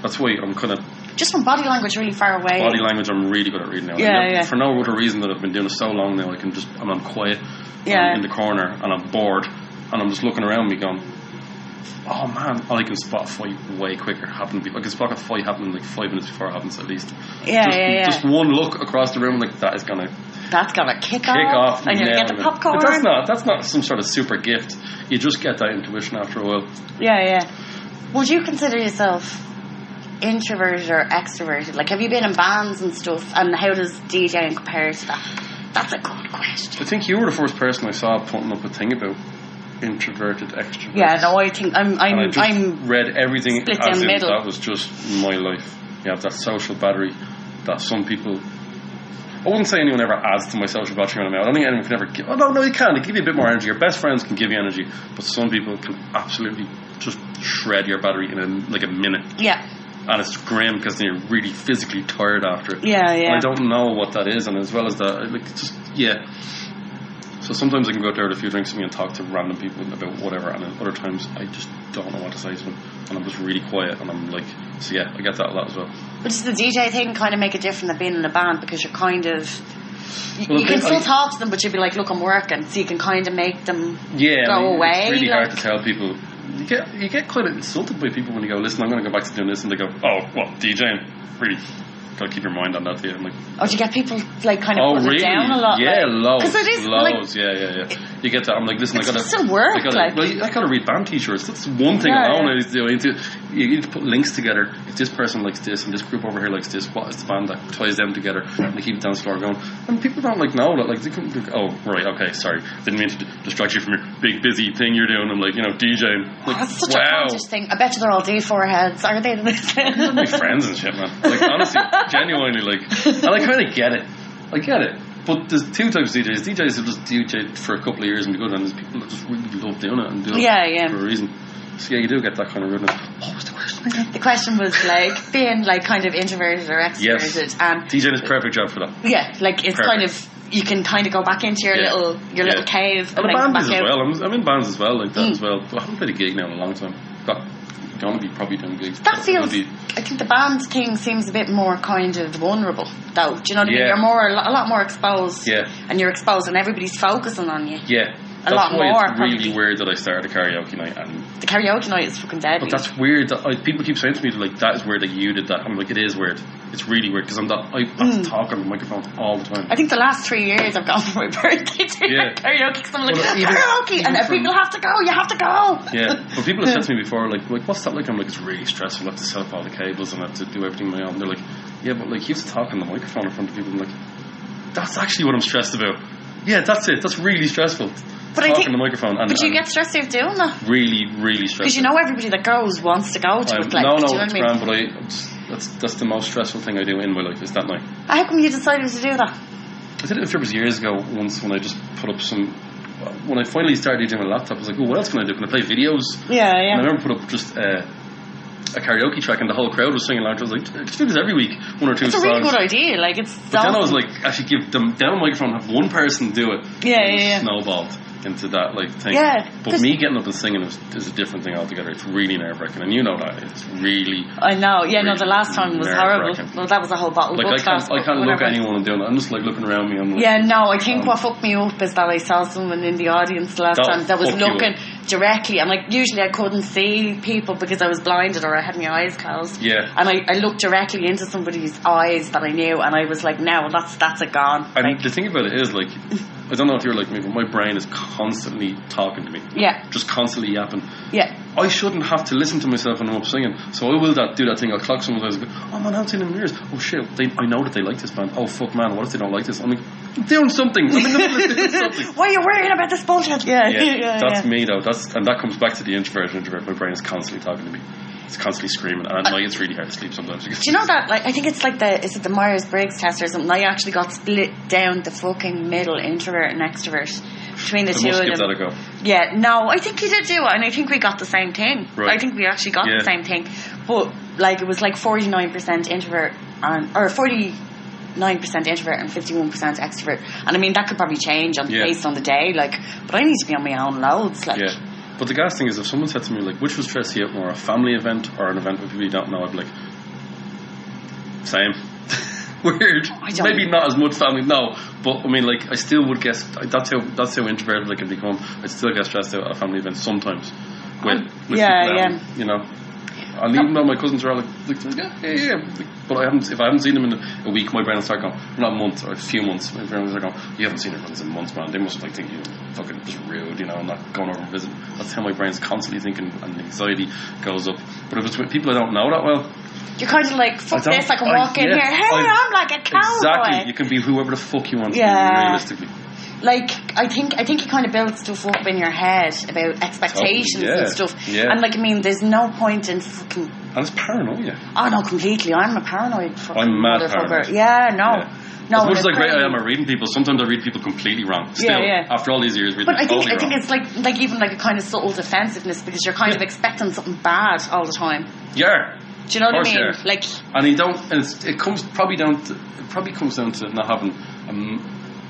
That's why I'm kind of... Just from body language really far away. Body language I'm really good at reading now. For no other reason that I've been doing it so long now, I'm quiet in the corner and I'm bored and I'm just looking around me going, oh man, I can spot a fight way quicker happening. I can spot a fight happening like 5 minutes before it happens at least. Just one look across the room, like that's gonna kick off and you get the popcorn. But that's not some sort of super gift. You just get that intuition after a while. Would you consider yourself introverted or extroverted? Like, have you been in bands and stuff, and how does DJing compare to that? That's a good question. I think you were the first person I saw putting up a thing about introverted, extroverted. Yeah, no, I think I'm read everything split as down in middle. That was just my life. You have that social battery that some people... I wouldn't say anyone ever adds to my social battery when I'm out. I don't think anyone can ever give... Oh, no, you can. They give you a bit more energy. Your best friends can give you energy, but some people can absolutely just shred your battery in a minute. Yeah. And it's grim because then you're really physically tired after it. Yeah. And I don't know what that is, and as well as that, So sometimes I can go out there with a few drinks with me and talk to random people about whatever, and then other times I just don't know what to say to them, and I'm just really quiet, and I'm like, so yeah, I get that a lot as well. But does the DJ thing kind of make it different than being in a band, because you're kind of... You can still talk to them, but you'll be like, look, I'm working, so you can kind of make them go away. It's really hard to tell people. You get quite insulted by people when you go, listen, I'm going to go back to doing this, and they go, oh, what, DJing? Really? Got to keep your mind on that, I'm like... Oh, do you get people, like, kind of putting it down a lot? Yeah, like, loads. Because it is, loads, yeah. You get that. I'm like, listen, I got to... It's still work, I got to read band t-shirts. That's one thing alone I need to do. You need to put links together. If this person likes this and this group over here likes this, what is the band that ties them together? And they keep the dance floor going. And people don't, know that. Like, they come, oh, right, okay, sorry. Didn't mean to distract you from your big, busy thing you're doing. I'm like, DJing. Like, that's such a conscious thing. I bet you they're all D4 heads, are they? They're my friends and shit, man. Like, honestly, genuinely, like... And I kind of get it. I get it. But there's two types of DJs. DJs who just DJ for a couple of years and be good, and there's people that just really love doing it and do it for a reason. So yeah, you do get that kind of rudeness. What was the question again? The question was like being like kind of introverted or extroverted. Yes. And DJing is a perfect job for that. Yeah, like it's perfect. Kind of, you can kind of go back into your little cave. And bands as well. I'm in bands as well, like that as well. But I haven't played a gig now in a long time. Going to be probably doing gigs. That feels... I think the band thing seems a bit more kind of vulnerable, though. Do you know what I mean? You're a lot more exposed. Yeah. And you're exposed, and everybody's focusing on you. Yeah. That's lot why more. It's really weird that I started a karaoke night. And the karaoke night is fucking deadly. But that's weird. People keep saying to me, like, that is weird that you did that. I'm like, it is weird. It's really weird because I talk on the microphone all the time. I think the last 3 years I've gone for my birthday to karaoke because I'm like, karaoke! And people have to go, you have to go! Yeah. But people have said to me before, like, what's that like? I'm like, it's really stressful. I have to set up all the cables and I have to do everything on my own. They're like, yeah, but like, you have to talk on the microphone in front of people. I'm like, that's actually what I'm stressed about. Yeah, that's it. That's really stressful. But talk on the microphone. But you get stressed out doing that. Really, really stressed. Because you know everybody that goes wants to go to it. Like, no, do you know it's grand, but that's the most stressful thing I do in my life, is that night. How come you decided to do that? I did it a few years ago once when I just put up some... When I finally started doing my laptop, I was like, oh, what else can I do? Can I play videos? Yeah. And I remember put up just... a karaoke track and the whole crowd was singing along. I was like, just do this every week, one or two songs. It's a really good idea. Like, it's but then I was like, actually give them down a microphone, have one person do it. Yeah. Snowballed into that thing. Yeah. But me getting up and singing is a different thing altogether. It's really nerve-wracking, and you know that. It's really... I know. Yeah, really, the last time was horrible. Well, that was a whole bottle of books. I can't look at anyone doing that. I'm just like looking around me. I'm like, I think what fucked me up is that I saw someone in the audience last time that was looking directly, and like usually I couldn't see people because I was blinded or I had my eyes closed. Yeah. And I looked directly into somebody's eyes that I knew, and I was like, no, that's a gone. And the thing about it is, like, I don't know if you're like me, but my brain is constantly talking to me. Yeah. Just constantly yapping. Yeah. I shouldn't have to listen to myself when I'm up singing, so I will do that thing. I'll clock someone and I go, oh man, I haven't seen them in years. Oh shit, I know that they like this band. Oh fuck man, what if they don't like this? I'm like, I'm doing something. I'm in the middle of doing something. Why are you worrying about this bullshit? Yeah. That's me though. And that comes back to the introvert. My brain is constantly talking to me. It's constantly screaming, and at night it's really hard to sleep sometimes. Do you know that? Like, I think it's like is it the Myers-Briggs test or something? I actually got split down the fucking middle, introvert and extrovert, between the two of them. Give that a go. Yeah, no, I think you did do it, and I think we got the same thing. Right. I think we actually got the same thing, but like it was like 49% introvert or 49% introvert and 51% extrovert, and I mean that could probably change based on the day. Like, but I need to be on my own loads. Like, yeah. But the gas thing is, if someone said to me, like, which will stress you out more, a family event or an event with people you don't know, I'd be like, same. Weird. Maybe not as much family, no. But, I mean, like, I still would guess, that's how introverted I can become. I'd still get stressed out at a family event sometimes. With people, you know. And even though my cousins are all like yeah. But if I haven't seen them in a week, my brain will start going, not a month, or a few months, my brain will start going, you haven't seen her in months, man. They must have think you fucking just rude, you know, I'm not going over and visiting. That's how my brain's constantly thinking, and anxiety goes up. But if it's with people I don't know that well, you're kind of like, fuck this, I can walk in here, I'm like a cowboy. Exactly, you can be whoever the fuck you want to be, realistically. Like, I think you kind of build stuff up in your head about expectations and stuff. Yeah. And like, I mean, there's no point in fucking... And it's paranoia. Oh no, completely. I'm a paranoid fucking I'm mad paranoid. Yeah, no. Yeah. No, as much as great I am at reading people, sometimes I read people completely wrong. Still, after all these years, but I think it's like even like a kind of subtle defensiveness, because you're kind of expecting something bad all the time. Yeah. Do you know what I mean? Yeah. Like, and you don't. And it probably comes down to not having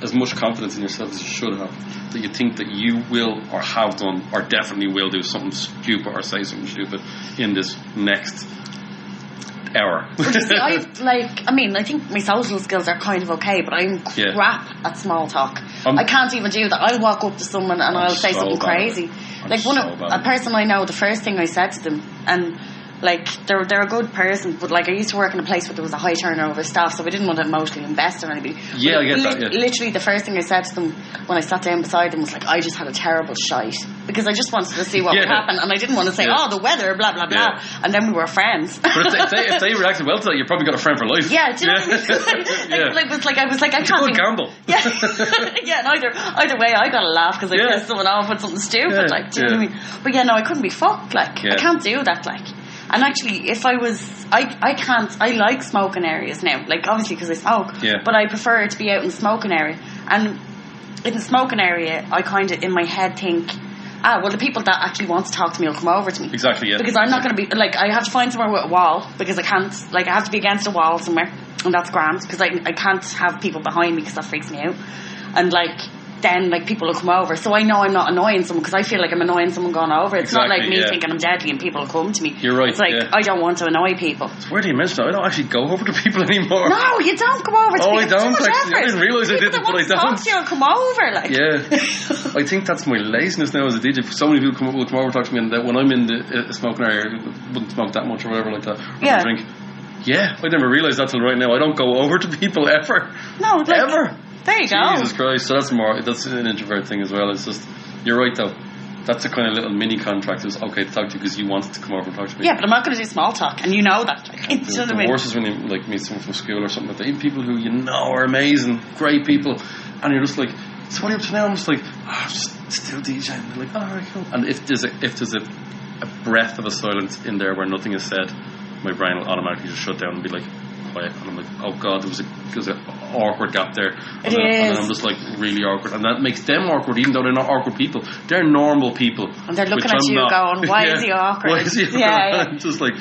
as much confidence in yourself as you should have. That you think that you will or have done or definitely will do something stupid or say something stupid in this next hour. But you see, I think my social skills are kind of okay, but I'm crap at small talk. I can't even do that. I'll walk up to someone and I'll say something crazy. Like a person I know, the first thing I said to them, and like they're a good person, but like I used to work in a place where there was a high turnover of staff, so I didn't want to emotionally invest in anybody. Yeah, I get that. Yeah. Literally, the first thing I said to them when I sat down beside them was like, I just had a terrible shite, because I just wanted to see what would happen, and I didn't want to say, oh, the weather, blah blah blah, and then we were friends. But if they reacted well to that, you probably got a friend for life. Yeah, do you know what I mean? I was like, I can't. It's a good gamble. Yeah, yeah. And either way, I got a laugh because I pissed someone off with something stupid. Like, do you know what I mean? But yeah, no, I couldn't be fucked. Like, I can't do that. Like. And actually, if I was, I like smoking areas now. Like, obviously, because I smoke. Yeah. But I prefer to be out in the smoking area. And in the smoking area, I kind of, in my head, think, well, the people that actually want to talk to me will come over to me. Exactly, yeah. Because I'm not going to be, like, I have to find somewhere with a wall, because I can't, like, I have to be against a wall somewhere. And that's grand, because I can't have people behind me, because that freaks me out. And, like, then like people will come over, so I know I'm not annoying someone, because I feel like I'm annoying someone going over. It's not like me thinking I'm deadly and people will come to me. You're right. It's like I don't want to annoy people. It's weird you mentioned that. I don't actually go over to people anymore. No, you don't go over to people. I don't actually. I didn't realise I didn't, but I don't. Talk to you, come over, like. Yeah. I think that's my laziness now as a DJ. So many people will come over and talk to me, and when I'm in the smoking area, I wouldn't smoke that much or whatever like that. Or drink. Yeah, I never realised that till right now. I don't go over to people ever. No, like, ever. There you go. Jesus Christ. So that's an introvert thing as well. It's just, you're right though. That's a kind of little mini contract. It was okay to talk to you because you wanted to come over and talk to me. Yeah, but I'm not going to do small talk, and you know that. The worst is when you like meet someone from school or something like that. Even people who you know are amazing, great people, and you're just like, so what are you up to now? I'm just like, I'm just still DJing. They're like, alright, cool. And if there's a breath of a silence in there where nothing is said, my brain will automatically just shut down and be like quiet, and I'm like, oh god, there was an awkward gap there, and then I'm just like really awkward, and that makes them awkward even though they're not awkward people. They're normal people, and they're looking at you going, why is he awkward? Why is he awkward? Yeah. Just like,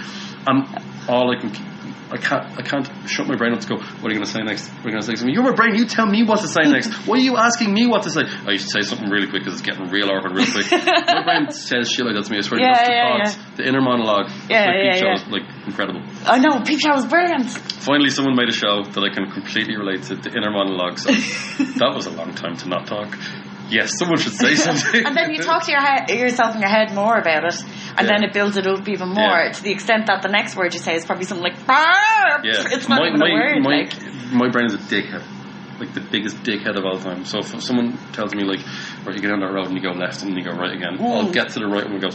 I can't shut my brain up to go, what are you going to say next? What are you going to say to me? You're my brain, you tell me what to say next. Why are you asking me what to say? I should say something really quick because it's getting real awkward real quick. My brain says shit like that to me, I swear. The inner monologue. Peep Show is like incredible. I know, Peep Show is brilliant. Finally someone made a show that I can completely relate to, the inner monologue. So that was a long time to not talk. Yes, someone should say something. And then you talk to yourself in your head more about it, and then it builds it up even more to the extent that the next word you say is probably something like, it's not even a word. My brain is a dickhead. like the biggest dickhead of all time. So if someone tells me like, right, you get down that road and you go left and then you go right again, I'll get to the right and we go,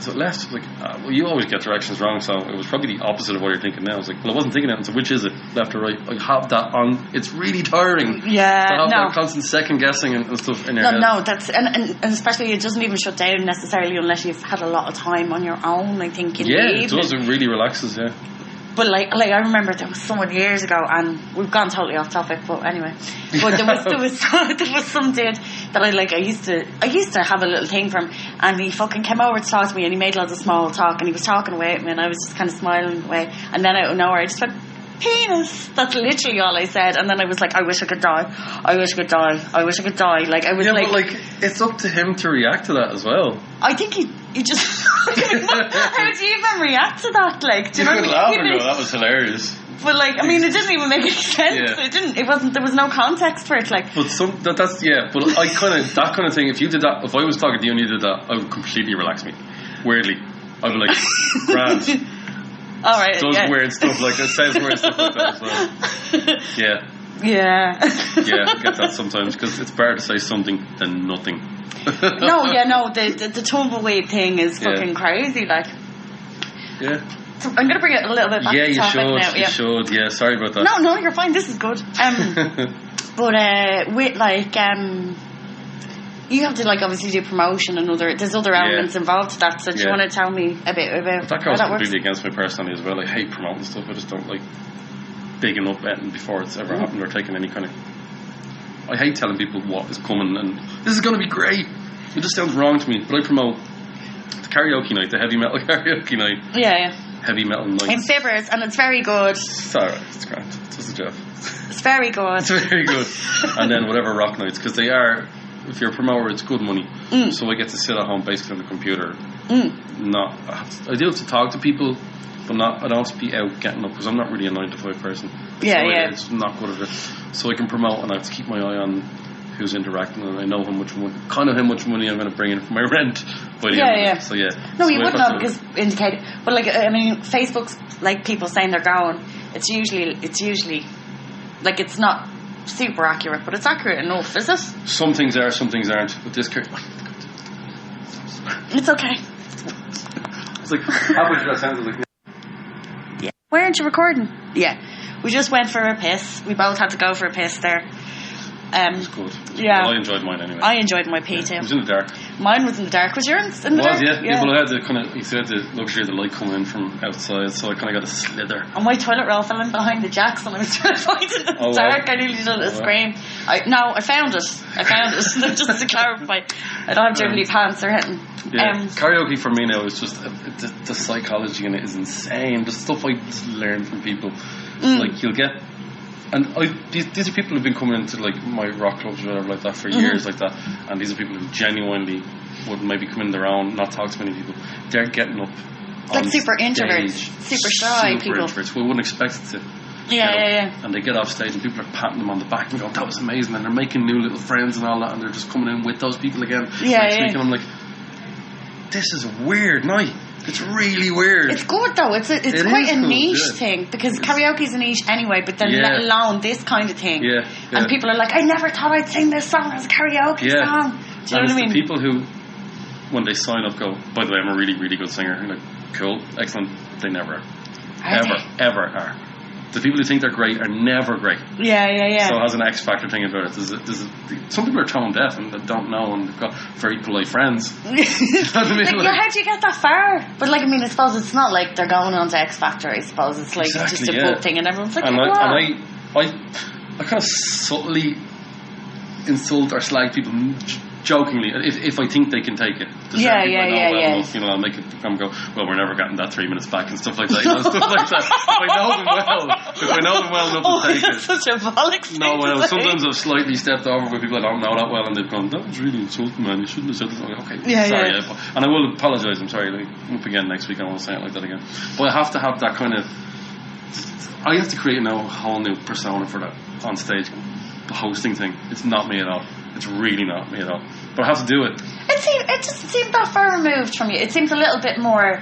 so left, like, well, you always get directions wrong, so it was probably the opposite of what you're thinking now. I was like, well, I wasn't thinking that, so which is it, left or right? I have that on, it's really tiring. Yeah, to have that constant second guessing and stuff in your head. No, that's, and especially it doesn't even shut down necessarily unless you've had a lot of time on your own, I think, in the evening. It does, it really relaxes, yeah. But like I remember there was someone years ago, and we've gone totally off topic, but anyway. But there was some dude that I used to have a little thing for him, and he fucking came over to talk to me, and he made loads of small talk, and he was talking away at me, and I was just kind of smiling away, and then out of nowhere I just went, penis. That's literally all I said, and then I was like, I wish I could die. I wish I could die. I wish I could die. Like I was but like it's up to him to react to that as well. I think he just. How do you even react to that? Like, do you know what I mean? Laugh and go, that was hilarious. But like, I mean, it didn't even make any sense. Yeah. It didn't. It wasn't. There was no context for it. Like, but that's yeah. But I kind of that kind of thing. If you did that, if I was talking to you and you did that, I would completely relax me. Weirdly, I'd be like, grand. All right. Does weird stuff like that. Says weird stuff like that as well. Yeah. Yeah. Yeah, I get that sometimes because it's better to say something than nothing. No. The tumbleweed thing is fucking crazy. Like. Yeah. So I'm gonna bring it a little bit back to topic now. You should. Yeah, sorry about that. No, you're fine. This is good. But with like you have to like obviously do promotion and there's other elements involved to that. So do you want to tell me a bit about that goes completely against my personality as well. I hate promoting stuff. I just don't like bigging up anything before it's ever happened or taking any kind of. I hate telling people what is coming and this is going to be great. It just sounds wrong to me. But I promote the karaoke night, the heavy metal karaoke night. Yeah. Heavy metal night. In Fibbers, and it's very good. It's alright. It's grand. It's just a job. It's very good. It's very good. And then whatever rock nights because they are. If you're a promoter, it's good money. So I get to sit at home basically on the computer. I do have to talk to people, but I don't have to be out getting up because I'm not really a 9-to-5 person. It's not good at it. So I can promote and I have to keep my eye on who's interacting and I know how much money I'm going to bring in for my rent by the end of it. So no, so you wouldn't know because indicated. But like I mean, Facebook's like people saying they're going. It's usually like it's not super accurate, but it's accurate enough, is it? Some things are, some things aren't. But this it's okay. It's like how much that sounds like. Yeah. Why aren't you recording? Yeah. We just went for a piss. We both had to go for a piss there. It was good. Yeah. Well, I enjoyed mine anyway. I enjoyed my pee too. It was in the dark. Mine was in the dark. Was yours in the dark? Yeah. Well, I had the luxury of the light coming in from outside, so I kind of got a slither. And my toilet roll fell in behind the jacks and I was trying to find it in the dark. I nearly did a scream. I found it. Just to clarify. I don't have generally pants or anything. Yeah. Karaoke for me now is just the psychology in it is insane. The stuff I just learned from people. Like you'll get. And these are people who've been coming into like my rock clubs or whatever like that for years like that, and these are people who genuinely would maybe come in their own, not talk to many people. They're getting up like super introverts, super shy people. Introverts. We wouldn't expect it to. Yeah. And they get off stage and people are patting them on the back and going, that was amazing, and they're making new little friends and all that, and they're just coming in with those people again next week, and I'm like, this is a weird night. It's really weird. It's good though. It's quite a niche thing because karaoke's a niche anyway. But then let alone this kind of thing. And people are like, I never thought I'd sing this song as a karaoke song. Do you know what I mean? The people who, when they sign up, go, by the way, I'm a really, really good singer. You're like, cool, excellent. They never ever are. The people who think they're great are never great. Yeah. So it has an X factor thing about it. Some people are tone deaf and they don't know and they've got very polite friends. You know what I mean? How do you get that far? But like, I mean, I suppose it's not like they're going on to X Factor. I suppose it's like just a book thing and everyone's like, I kind of subtly insult or slag people jokingly if I think they can take it. Yeah. Enough, you know, I'll make it come go, well, we're never getting that 3 minutes back and stuff like that. You know, stuff like that. If I know them well enough to take it. That's such a bollocks thing. Sometimes I've slightly stepped over with people I don't know that well and they've gone, that was really insulting, man. You shouldn't have said this. Okay, sorry. And I will apologise. I'm sorry. Like, up again next week. I won't say it like that again. But I have to have that kind of. I have to create a whole new persona for that on stage. The hosting thing. It's not me at all. It's really not me at all. But I have to do it. It doesn't seem that far removed from you. It seems a little bit more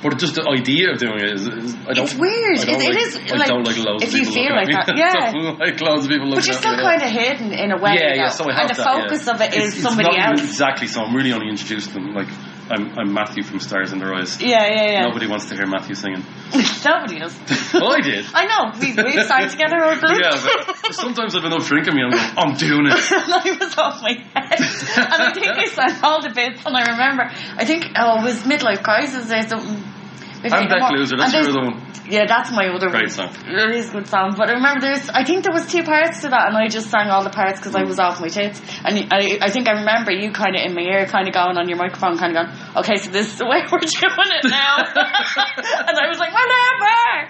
But just the idea of doing it is I don't. It's weird. I don't like loads of people. If you feel like that, yeah. I don't like loads of people looking at me. But you're still kind of hidden in a way. Yeah. So I have and the focus of it is somebody else. Exactly. So I'm really only introducing them. Like I'm Matthew from Stars in Their Eyes. Yeah. Nobody wants to hear Matthew singing. Nobody does. Well, I did. I know. We've sang together, I believe. Yeah, but sometimes I've enough drink in me. I'm going, I'm doing it. And I was off my head. And I think I sang all the bits. And I remember, it was Midlife Crisis or something. I'm Beck Loser. That's your other one. Yeah, that's my other Great song. It is a good song. But I remember I think there was 2 parts to that, and I just sang all the parts because I was off my tits. And I think I remember you kind of in my ear, kind of going on your microphone, kind of going, okay, so this is the way we're doing it now. And I was like, whatever.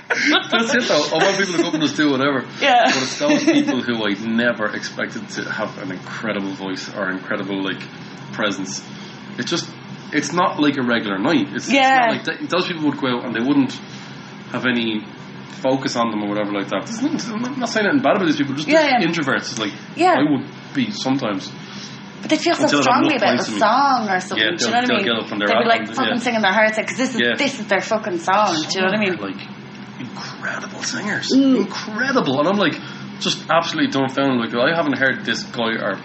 That's it though. I want people to come and just do whatever. Yeah. But it's those people who I never expected to have an incredible voice or incredible presence. It's not like a regular night. It's not like that. Those people would go out and they wouldn't have any focus on them or whatever like that. I'm not saying anything bad about these people, just introverts. It's like I would be sometimes. But they feel so strongly about a song or something. Do you know what I mean? Get up and they'd be like fucking singing their hearts out because this is their fucking song. Do you know what I mean? Like incredible singers, incredible, and I'm like just absolutely dumbfounded. Like I haven't heard this guy or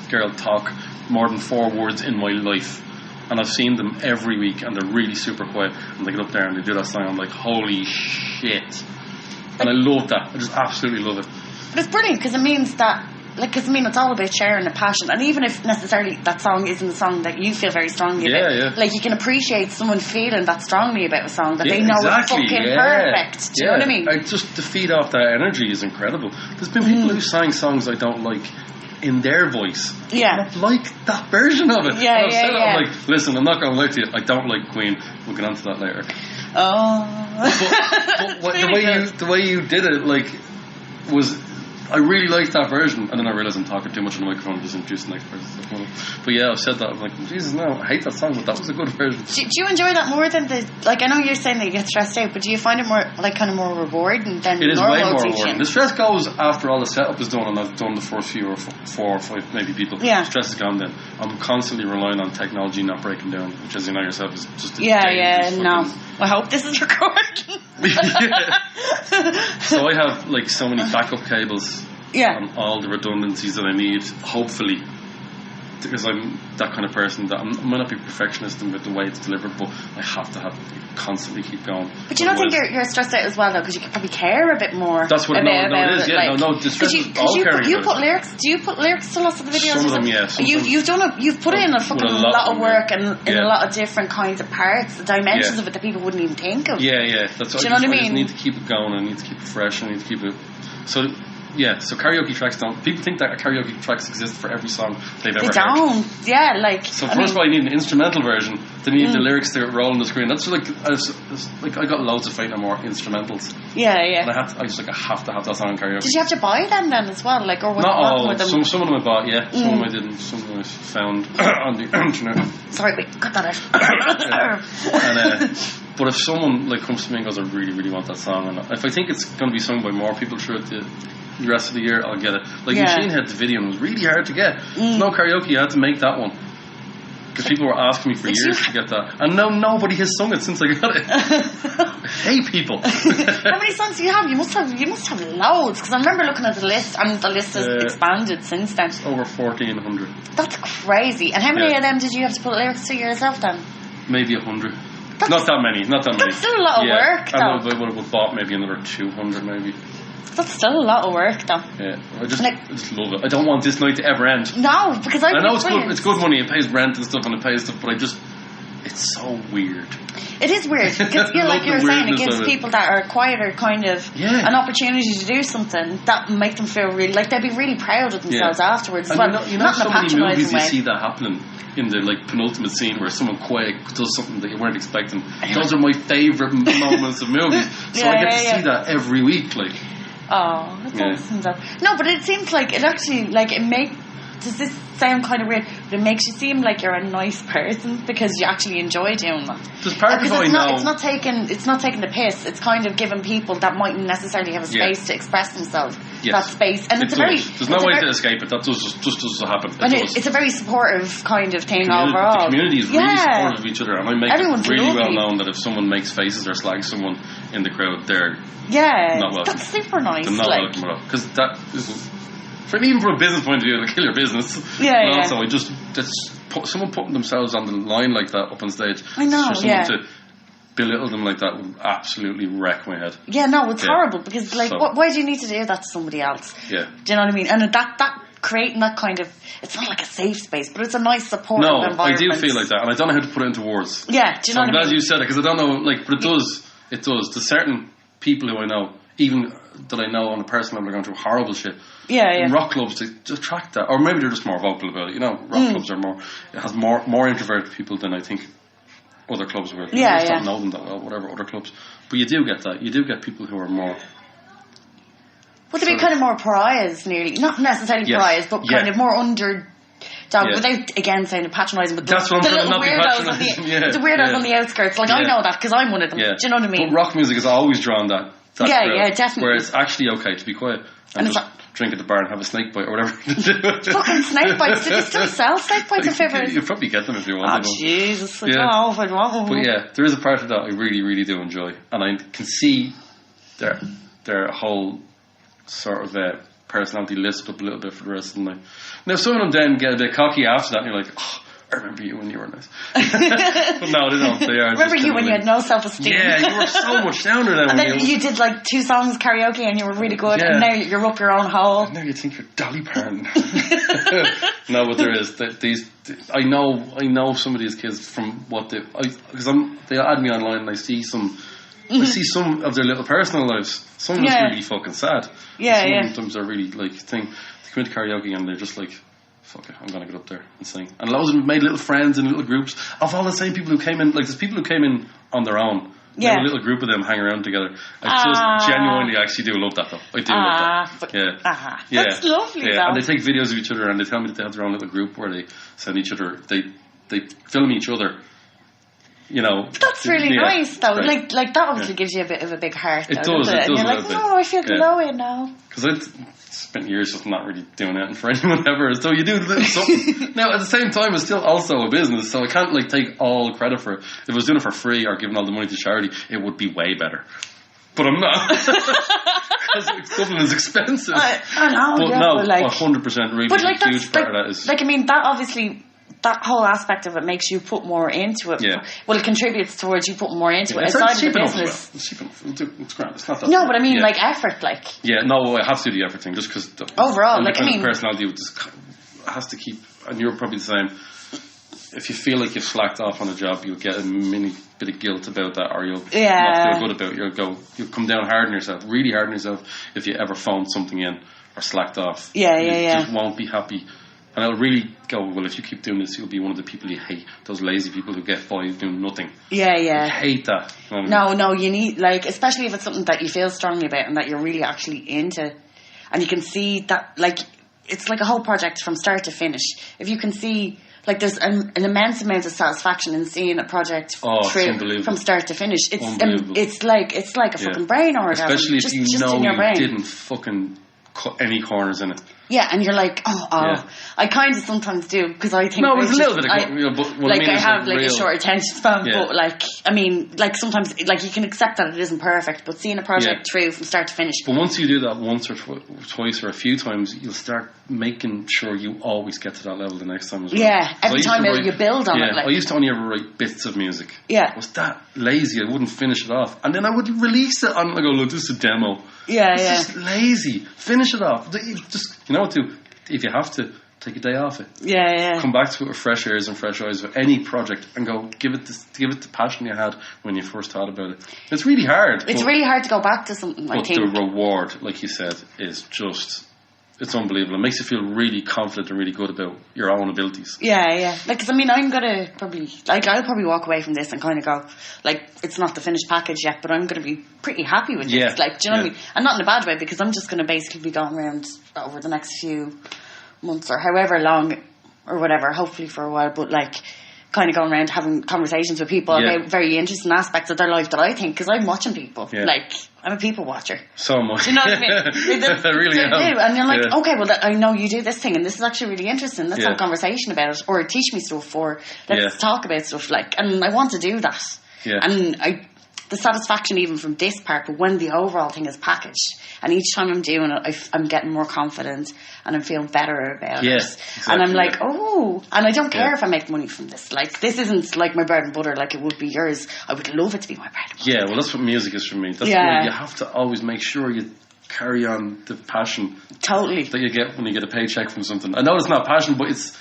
girl talk more than 4 words in my life. And I've seen them every week, and they're really super quiet. And they get up there and they do that song. I'm like, holy shit! And I love that. I just absolutely love it. But it's brilliant because it means that, it's all about sharing a passion. And even if necessarily that song isn't a song that you feel very strongly about, like you can appreciate someone feeling that strongly about a song that they know is fucking perfect. Do you know what I mean? Just to feed off that energy is incredible. There's been people who sang songs I don't like in their voice. I don't like that version of it. I'm like, listen, I'm not going to lie to you, I don't like Queen. We'll get onto that later. But the way you did it, like, was I really liked that version, and then I realised I'm talking too much on the microphone, just introduce the next person. But yeah, I've said that, I'm like, Jesus, no, I hate that song, but that was a good version. Do you enjoy that more than I know you're saying that you get stressed out, but do you find it more, kind of more rewarding than it is normal way more teaching? rewarding. The stress goes after all the setup is done, and I've done the first few or 4 or 5 maybe people. The stress is gone then. I'm constantly relying on technology not breaking down, which, as you know yourself, is just no. I hope this is recording. So I have like so many backup cables and all the redundancies that I need, hopefully, because I'm that kind of person that I might not be perfectionist with the way it's delivered, but I have to constantly keep going. But you don't think you're stressed out as well though, because you could probably care a bit more. That's what it is. The stress is all caring. You put lyrics. Do you put lyrics to lots of the videos? Some of them, yeah. You've put in a fucking lot of work and in a lot of different kinds of parts, the dimensions of it that people wouldn't even think of. Yeah. That's what I mean. I just need to keep it going. I need to keep it fresh. I need to keep it so karaoke tracks don't. People think that karaoke tracks exist for every song they've ever heard. They don't. Yeah, So first of all, you need an instrumental version. Then you need the lyrics to roll on the screen. That's I got loads of Fate No More instrumentals. Yeah. And I have to have that song in karaoke. Did you have to buy them then as well? Or what? Not all. With them? Some of them I bought. Yeah. Some of them I didn't. Some of them I found on the internet. Sorry, wait, cut that out. But if someone comes to me and goes, I really, really want that song, and if I think it's going to be sung by more people throughout the rest of the year, I'll get it. Machine Head, the video, and it was really hard to get. There's no karaoke, you had to make that one. Because people were asking me for years to get that. And now nobody has sung it since I got it. I hate people. How many songs do you have? You must have loads. Because I remember looking at the list, and the list has expanded since then. Over 1,400. That's crazy. And how many of them did you have to put lyrics to yourself then? Maybe 100. Not that many. That's still a lot of work, though. I would have bought maybe another 200, maybe. That's still a lot of work, though. Yeah, I just love it. I don't want this night to ever end. No, because I know it's good money. It pays rent and stuff, and it pays stuff. But it's so weird. It is weird because, like you're saying, it gives people that are quieter kind of an opportunity to do something that make them feel really they'd be really proud of themselves afterwards. And well, you know so many movies you see that happening in the penultimate scene where someone quiet does something that you weren't expecting. Those are my favourite moments of movies. So I get to see that every week. Oh, that's awesome. No, but it seems like it actually does this sound kind of weird, but it makes you seem like you're a nice person because you actually enjoy doing that. There's part of it's not taking the piss. It's kind of giving people that mightn't necessarily have a space to express themselves that space, and there's no way to escape it. That just doesn't happen. It's a very supportive kind of thing The overall. community is really supportive of each other, and I make Everyone's it really lovely. well known that if someone makes faces or slags someone in the crowd, they're not welcome. That's super nice. They're not welcome at all, because that is, even from a business point of view, it'll kill your business. Yeah, also, someone putting themselves on the line like that up on stage. I know. For someone to belittle them like that would absolutely wreck my head. Yeah, no, it's horrible, because why do you need to do that to somebody else? Yeah. Do you know what I mean? And that creating that kind of, it's not like a safe space, but it's a nice supportive environment. I do feel like that, and I don't know how to put it into words. Yeah, do you know what I mean? I'm glad you said it, because I don't know, but it does. There's certain people who I know, even that I know on a personal level, are going through horrible shit. Yeah. Rock clubs to attract that, or maybe they're just more vocal about it. Rock clubs are it has more introverted people than I think other clubs will. I just don't know them that well, whatever other clubs. But you do get that. You do get people who are more. Would they be kind of more pariahs, nearly? Not necessarily pariahs, but kind of more underdog, without, again, saying patronising, but the little weirdos the weirdos on the outskirts. I know that, because I'm one of them. Yeah. Do you know what I mean? But rock music has always drawn that crowd, definitely. Where it's actually okay to be quiet and just drink at the bar and have a snake bite or whatever. Fucking snake bites. Do they still sell snake bites if ever? You'll probably get them if you want. Oh, Jesus. I don't know if I'd want one. But yeah, there is a part of that I really, really do enjoy. And I can see their whole sort of personality listed up a little bit for the rest of the night. Now, some of them then get a bit cocky after that, and you're like, oh, I remember you when you were nice. But no, they don't. They are. Remember you when you had no self-esteem? Yeah, you were so much downer then. And then you did 2 songs karaoke and you were really good, and now you're up your own hole. And now you think you're Dolly Parton. No, but there is these. I know some of these kids from what they add me online, and I see some of their little personal lives. Some of it's really fucking sad. Yeah, Sometimes they're really they come into karaoke and they're just like, fuck it, I'm going to get up there and sing. And loads of them made little friends in little groups of all the same people who came in. There's people who came in on their own. Yeah. A little group of them hang around together. I just genuinely actually do love that, though. I do love that. Yeah. That's lovely, though. And they take videos of each other and they tell me that they have their own little group where they send each other, they film each other. That's really nice, though. Right. Like that obviously gives you a bit of a big heart. It does. And you're like, I feel glowing now. Because I've spent years just not really doing anything for anyone ever. So you do a little something. Now, at the same time, it's still also a business, so I can't take all credit for it. If I was doing it for free or giving all the money to charity, it would be way better. But I'm not. Because Dublin is expensive. I know, but 100% really a huge part of that is... that obviously... That whole aspect of it makes you put more into it. Yeah. Well, it contributes towards you putting more into it. Aside of the business. It's grand. It's not that. No, but I mean, effort, Yeah, no, I have to do the effort thing just because. Overall, the personality just has to keep, and you're probably the same. If you feel like you've slacked off on a job, you'll get a mini bit of guilt about that, or you'll not feel good about it. You'll come down hard on yourself, really hard on yourself, if you ever phoned something in or slacked off. You just won't be happy. And I'll really go, well, if you keep doing this, you'll be one of the people you hate. Those lazy people who get by doing nothing. Yeah. I hate that. No, you need, especially if it's something that you feel strongly about and that you're really actually into. And you can see that, it's like a whole project from start to finish. If you can see, there's an immense amount of satisfaction in seeing a project through from start to finish. It's like a fucking brain orgasm. Especially if you know you didn't fucking cut any corners in it. Yeah, and you're like, I kind of sometimes do, because I think... No, it's a little bit of... but what I mean I is have a short attention span, but sometimes, you can accept that it isn't perfect, but seeing a project through from start to finish... But once you do that once or twice or a few times, you'll start making sure you always get to that level the next time as well. Yeah, every time you build on it. I used to only ever write bits of music. Yeah. I was that lazy, I wouldn't finish it off. And then I would release it and I go, look, this is a demo. Yeah, it's just lazy. Finish it off. Just, you know what to do? If you have to, take a day off it. Yeah. Come back to it with fresh ears and fresh eyes with any project and go give it the passion you had when you first thought about it. It's really hard. It's really hard to go back to something, I think. But the reward, like you said, is just... It's unbelievable. It makes you feel really confident and really good about your own abilities. Yeah. Because, I'm going to probably... I'll probably walk away from this and kind of go, it's not the finished package yet, but I'm going to be pretty happy with this. Do you know what I mean? And not in a bad way, because I'm just going to basically be going around over the next few months or however long or whatever, hopefully for a while, but, kind of going around having conversations with people about very interesting aspects of their life that I think, because I'm watching people. Like, I'm a people watcher. So much. Do you know what I mean? I really am. And you're like, okay, well, I know you do this thing, and this is actually really interesting. Let's have a conversation about it, or teach me stuff, or let's talk about stuff. Like, and I want to do that. Yeah. And the satisfaction even from this part, but when the overall thing is packaged, and each time I'm doing it, I'm getting more confident, and I'm feeling better about it. Exactly, and I'm like, and I don't care if I make money from this. Like, this isn't like my bread and butter like it would be yours. I would love it to be my bread and butter. Yeah, well, that's what music is for me. That's where you have to always make sure you carry on the passion that you get when you get a paycheck from something. I know it's not passion, but it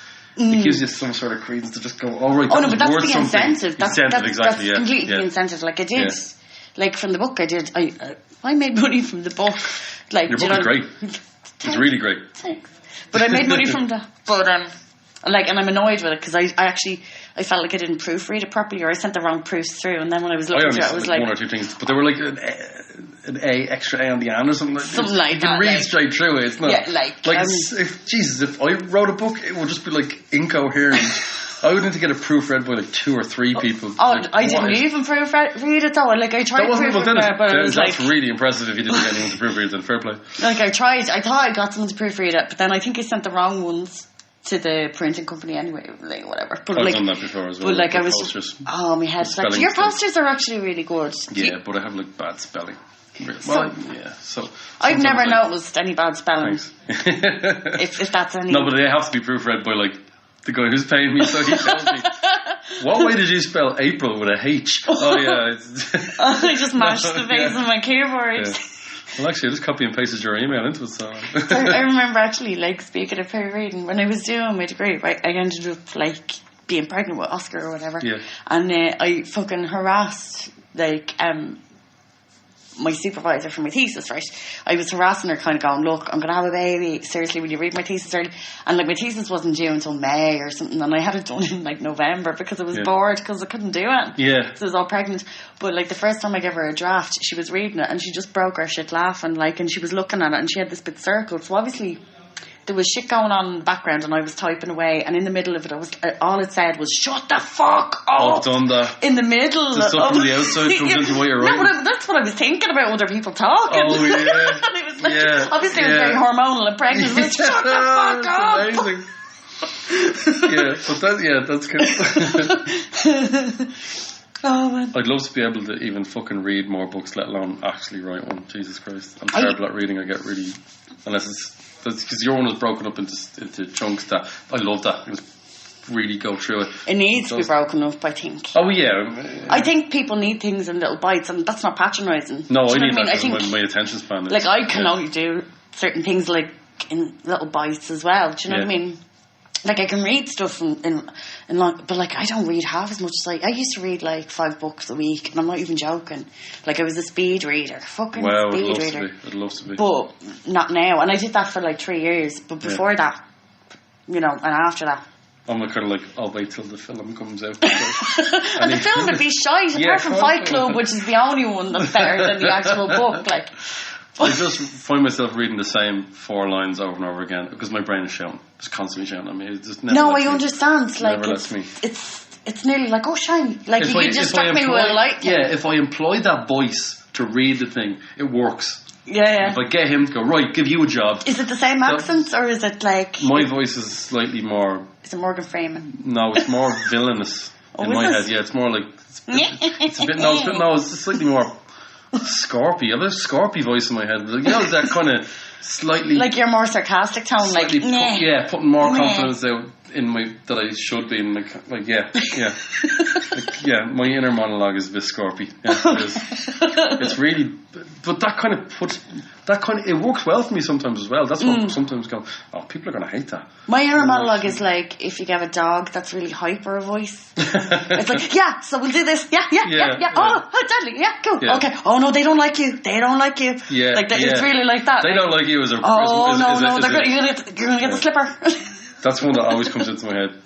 gives you some sort of credence to just go, all right, but that's the incentive. That's exactly, that's completely the incentive. Like, I did, like, from the book, I made money from the book. Like, your book is great. It's really great. Thanks. But I made money from that. But, like, and I'm annoyed with it, because I felt like I didn't proofread it properly, or I sent the wrong proofs through, and then when I was looking through it, I was like, one or two things, but they were like an extra A on the end or something like that. You can read straight through it. It's not if I wrote a book, it would just be like incoherent. I would need to get it proofread by like 2 or 3 people. I didn't even proofread it though. Like, I tried to proofread it, but it was that's really impressive if you didn't get anyone to proofread it. Then fair play. Like, I thought I got someone to proofread it, but then I think I sent the wrong ones to the printing company anyway, like, whatever. But I've done that before as well. But like, I was posters. My head. Like, your posters are actually really good. Yeah, but I have like bad spelling. Well, so I've never noticed any bad spelling. if that's any. No, but they have to be proofread by like the guy who's paying me, so he tells me, what way did you spell April with a H? Oh yeah. I just mashed the face on my keyboard. Yeah. Well, actually, I just copy and pasted your email into it. So I remember actually, like, speaking of proofreading, when I was doing my degree, I ended up like being pregnant with Oscar or whatever. Yeah. And I fucking harassed like my supervisor for my thesis, right? I was harassing her, kind of going, look, I'm going to have a baby. Seriously, will you read my thesis early? And like, my thesis wasn't due until May or something, and I had it done in like November because I was bored because I couldn't do it. Yeah. So I was all pregnant. But like, the first time I gave her a draft, she was reading it and she just broke her shit laughing, like, and she was looking at it and she had this bit circled. So obviously there was shit going on in the background, and I was typing away, and in the middle of it, all it said was, shut the fuck up. I've done that. In the middle. The stuff from the outside comes into what you're writing. No, but that's what I was thinking about, other people talking. Oh, yeah. And it was like, obviously I was very hormonal and pregnant. It was like, shut the fuck up. Amazing. That's good. Oh, man. I'd love to be able to even fucking read more books, let alone actually write one. Jesus Christ. I'm terrible at reading. I get really... Unless it's... Because your one was broken up into chunks. That I love that. It was really go through it. It needs to be broken up, I think. Oh, yeah. I think people need things in little bites, and that's not patronising. No, I need that. I think my attention span. Like, I can only do certain things, like, in little bites as well. Do you know what I mean? Like, I can read stuff in like, but like, I don't read half as much as I used to read like 5 books a week, and I'm not even joking. Like, I was a speed reader, speed reader. I'd love to be. But not now, and I did that for like 3 years. But before that, you know, and after that, I'm kind of like, I'll wait till the film comes out. And the film would be shite, apart from Fight Club, which is the only one that's better than the actual book. Like, I just find myself reading the same 4 lines over and over again because my brain is shouting, just constantly shouting at me. It just never I understand. Like, it's nearly like, oh, shiny. Like, you could just struck me with a light. Yeah, if I employ that voice to read the thing, it works. Yeah. If I get him to go, right, give you a job. Is it the same accents, or is it like... My voice is slightly more... Is it Morgan Freeman? No, it's more villainous in my head. Yeah, it's more like... It's just slightly more... Scorpy. I have a Scorpy voice in my head. You know, that kind of slightly... Like your more sarcastic tone, like... Putting more confidence out in my... That I should be in, like my inner monologue is a bit Scorpy. Yeah, it is. It's really... But that kind of... It works well for me sometimes as well. That's what sometimes go, oh, people are going to hate that. My inner monologue is like, if you have a dog that's really hyper a voice. It's like, yeah, so we'll do this. Yeah. Oh, deadly. Yeah, cool. Yeah. Okay. Oh, no, they don't like you. Yeah. Like, it's really like that. They don't like you as a... You're going to get the slipper. That's one that always comes into my head.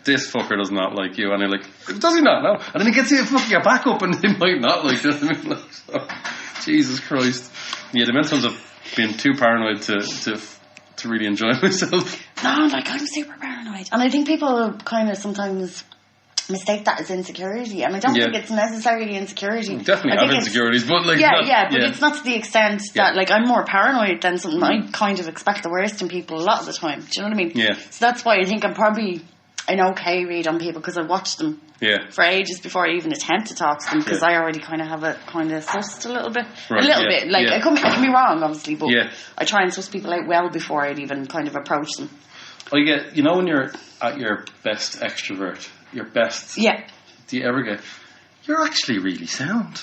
This fucker does not like you. And you're like, does he not? No. And then he gets you fucking your back up and he might not like you. Jesus Christ. Yeah, the mental of being too paranoid to really enjoy myself. No, like, I'm super paranoid. And I think people kind of sometimes mistake that as insecurity, and I don't think it's necessarily insecurity. We definitely have insecurities, but like but it's not to the extent that like I'm more paranoid than something. I kind of expect the worst in people a lot of the time. Do you know what I mean? Yeah. So that's why I think I'm probably an okay read on people, because I watched them for ages before I even attempt to talk to them, because I already kind of have it kind of sussed a little bit. Like I can be wrong, obviously, but I try and suss people out well before I'd even kind of approach them. I get, you know, when you're at your best extrovert, your best. Yeah. Do you ever get, you're actually really sound?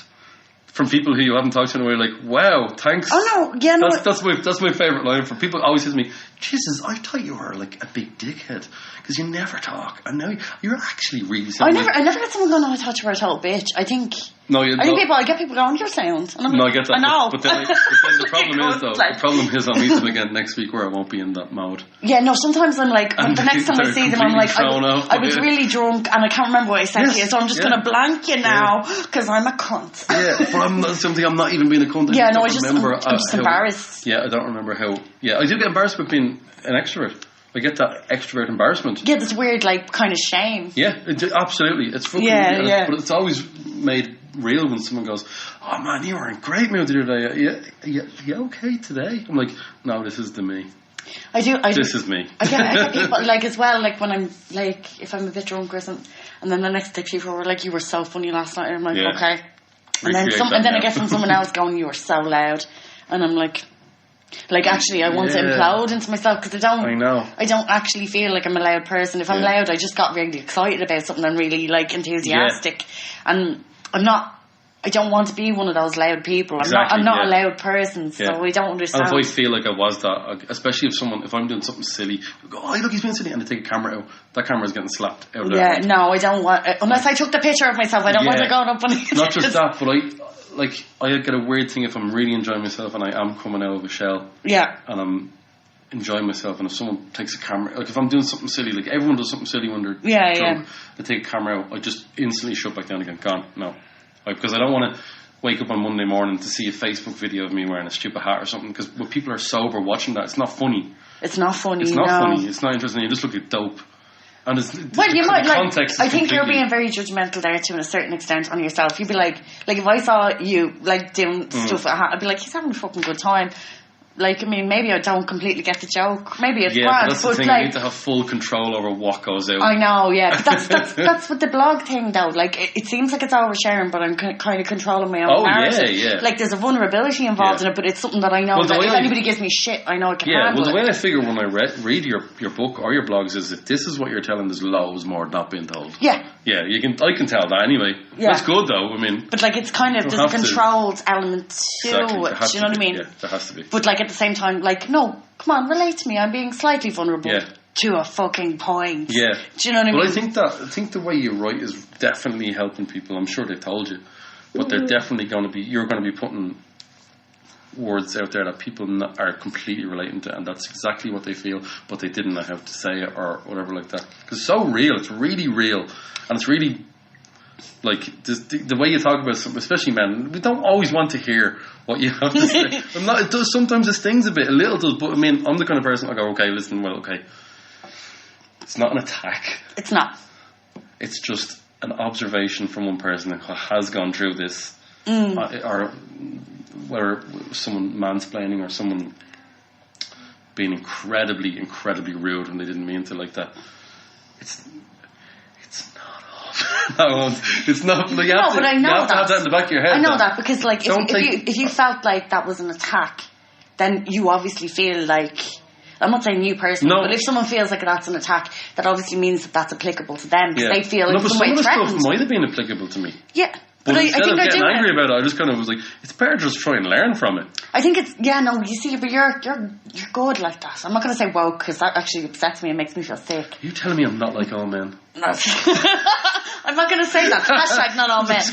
From people who you haven't talked to in a way, like, wow, thanks. Oh no, yeah, no. That's my favourite line. From people always say to me, Jesus, I thought you were like a big dickhead because you never talk, and now you're actually really sound. I never get someone going, "Oh, I thought you were a total bitch." I get people going, "You're sound." And I'm like, I get that. I know. But then the problem is I'll meet them again next week where I won't be in that mode. Yeah, no. Sometimes I'm like, the next time I see them, I'm like, I was really drunk and I can't remember what I said to you, so I'm just going to blank you now because I'm a cunt. Yeah, but I'm not even being a cunt. I'm just embarrassed. Yeah, I don't remember how. Yeah, I do get embarrassed with being an extrovert. I get that extrovert embarrassment. Yeah, this weird, like, kind of shame. Yeah, absolutely. It's fucking but it's always made real when someone goes, "Oh man, you were in great mood the other day. Yeah, okay today?" I'm like, "No, this is me. This is me." I get people, like, as well, like, when I'm, like, if I'm a bit drunk or something, and then the next day people were like, "You were so funny last night," and I'm like, "Okay." And then I get from someone else going, "You were so loud," and I'm like, actually, I want to implode into myself, because I don't actually feel like I'm a loud person. If I'm loud, I just got really excited about something and really, like, enthusiastic, and I don't want to be one of those loud people. I'm not a loud person, so I don't understand. And if I feel like I was that, especially if I'm doing something silly, go, "Oh, look, he's being silly," and I take a camera out, that camera's getting slapped out of there. Yeah, no, I don't want, unless I took the picture of myself, I don't want it going up on it. Not just that, but I get a weird thing if I'm really enjoying myself and I am coming out of a shell. Yeah. And I'm enjoying myself, and if someone takes a camera, like if I'm doing something silly, like everyone does something silly when they're drunk, they take a camera out, I just instantly shut back down again. Gone. No. Because I don't want to wake up on Monday morning to see a Facebook video of me wearing a stupid hat or something, because when people are sober watching that, it's not funny. It's not funny. It's not funny. It's not interesting. You just look like dope. And you might, like, I think you're being very judgmental there to a certain extent on yourself. You'd be like if I saw you, like, doing stuff at a hat, I'd be like, he's having a fucking good time. Like, I mean, maybe I don't completely get the joke. Maybe it's grand, but that's the thing. Like, you need to have full control over what goes out. I know, yeah. But that's what the blog thing, though. Like, it seems like it's oversharing, but I'm kind of controlling my own narrative. Yeah. Like, there's a vulnerability involved in it, but it's something that I know that if anybody gives me shit, I know I can handle the way I figure when I read your book or your blogs is if this is what you're telling, there's loads more not being told. Yeah. Yeah, I can tell that anyway. Yeah. That's good, though. I mean, but, like, it's kind of, there's a controlled element to it. Do you know what I mean? Yeah, there has to be. But, like, at the same time, like, no, come on, relate to me. I'm being slightly vulnerable to a fucking point. Yeah. Do you know what I mean? But I think the way you write is definitely helping people. I'm sure they've told you. But they're definitely you're going to be putting words out there that people are completely relating to, and that's exactly what they feel, but they didn't know how to say it or whatever like that. Because it's so real. It's really real. And it's really, like, the way you talk about something, especially men, we don't always want to hear what you have to say. It does, sometimes it stings a little does, but I mean, I'm the kind of person I go, okay, listen, well, okay. It's not an attack. It's not. It's just an observation from one person who has gone through this, or whether someone mansplaining or someone being incredibly, incredibly rude when they didn't mean to, like that. It's not off. It's not. Like, you have to have that in the back of your head. I know that because, like, if you felt like that was an attack, then you obviously feel like. I'm not saying you personally, but if someone feels like that's an attack, that obviously means that that's applicable to them because they feel like some way threatened. Some of the stuff might have been applicable to me. Yeah. But instead of getting angry about it, I just kind of was like, it's better just try and learn from it. I think it's, you see, but you're good like that. I'm not going to say woke because that actually upsets me and makes me feel sick. You telling me I'm not like all men? No. I'm not going to say that. Hashtag not all men.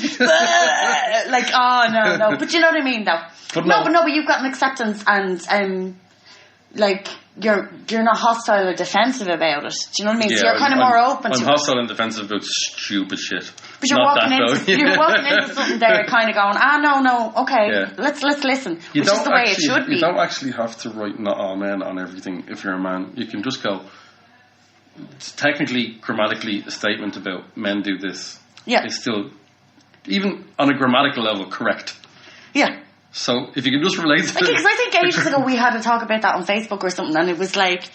Like, oh, no. But you know what I mean, though. But you've got an acceptance and, like, you're not hostile or defensive about it. Do you know what I mean? Yeah, so you're kind of more open to it. I'm hostile and defensive about stupid shit. But you're walking into something there kind of going, no, okay, let's listen. Which is the way it should be. You don't actually have to write not all men on everything if you're a man. You can just go, it's technically, grammatically, a statement about men do this. Yeah. It's still, even on a grammatical level, correct. Yeah. So if you can just relate to because I think ages ago we had a talk about that on Facebook or something, and it was like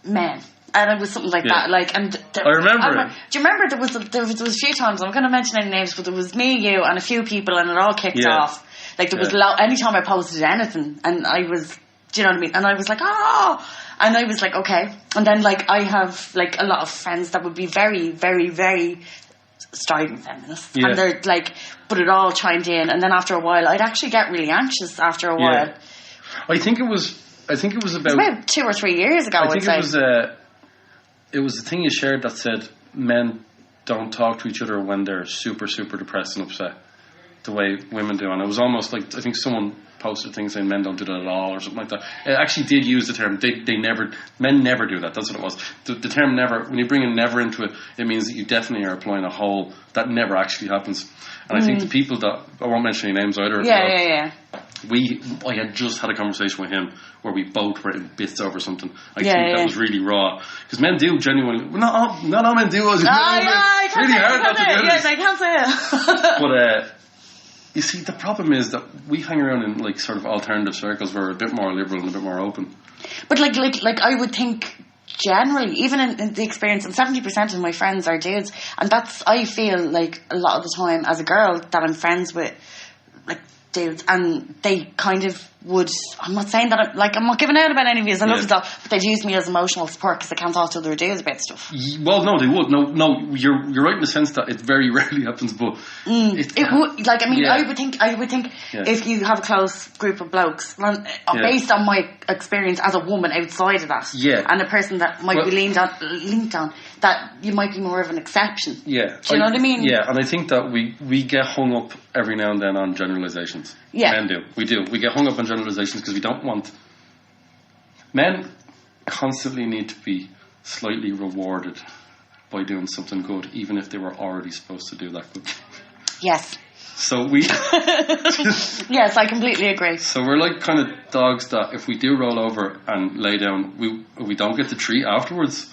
men. And it was something like that, like, and I remember. Do you remember there was a few times, I'm not going to mention any names, but there was me, you, and a few people, and it all kicked off. Like there was anytime I posted anything, and I was, do you know what I mean? And I was like, and I was like, okay. And then like I have like a lot of friends that would be very, very, very strident feminists, and they're like, but it all chimed in, and then after a while, I'd actually get really anxious after a while. I think it was about 2 or 3 years ago. I think it was the thing you shared that said men don't talk to each other when they're super, super depressed and upset the way women do. And it was almost like, I think someone posted things saying men don't do that at all or something like that. It actually did use the term, men never do that. That's what it was. The term never, when you bring in never into it, it means that you definitely are applying a whole, that never actually happens. And I think the people that, I won't mention any names either. I had just had a conversation with him where we both were in bits over something. I think that was really raw. Because men do genuinely, not all men do. It's really hard not to do it. Yes, I can't say it. But, you see, the problem is that we hang around in like sort of alternative circles where we're a bit more liberal and a bit more open. But like I would think generally, even in the experience, and 70% of my friends are dudes, and that's, I feel like a lot of the time as a girl that I'm friends with like dudes, and they kind of would, I'm not saying that I'm not giving out about any of these, I love it all, but they'd use me as emotional support because I can't talk to other dudes about stuff. Well, no, they would. No, you're right in the sense that it very rarely happens, but it would, like, I mean, I would think if you have a close group of blokes, based on my experience as a woman outside of that, and a person that might be leaned on, that you might be more of an exception. Yeah. Do you know what I mean? Yeah, and I think that we get hung up every now and then on generalizations. Yeah. Men do. We do. We get hung up on generalizations because we don't want... Men constantly need to be slightly rewarded by doing something good, even if they were already supposed to do that good. Yes. So we... Yes, I completely agree. So we're like kind of dogs that if we do roll over and lay down, we don't get the treat afterwards.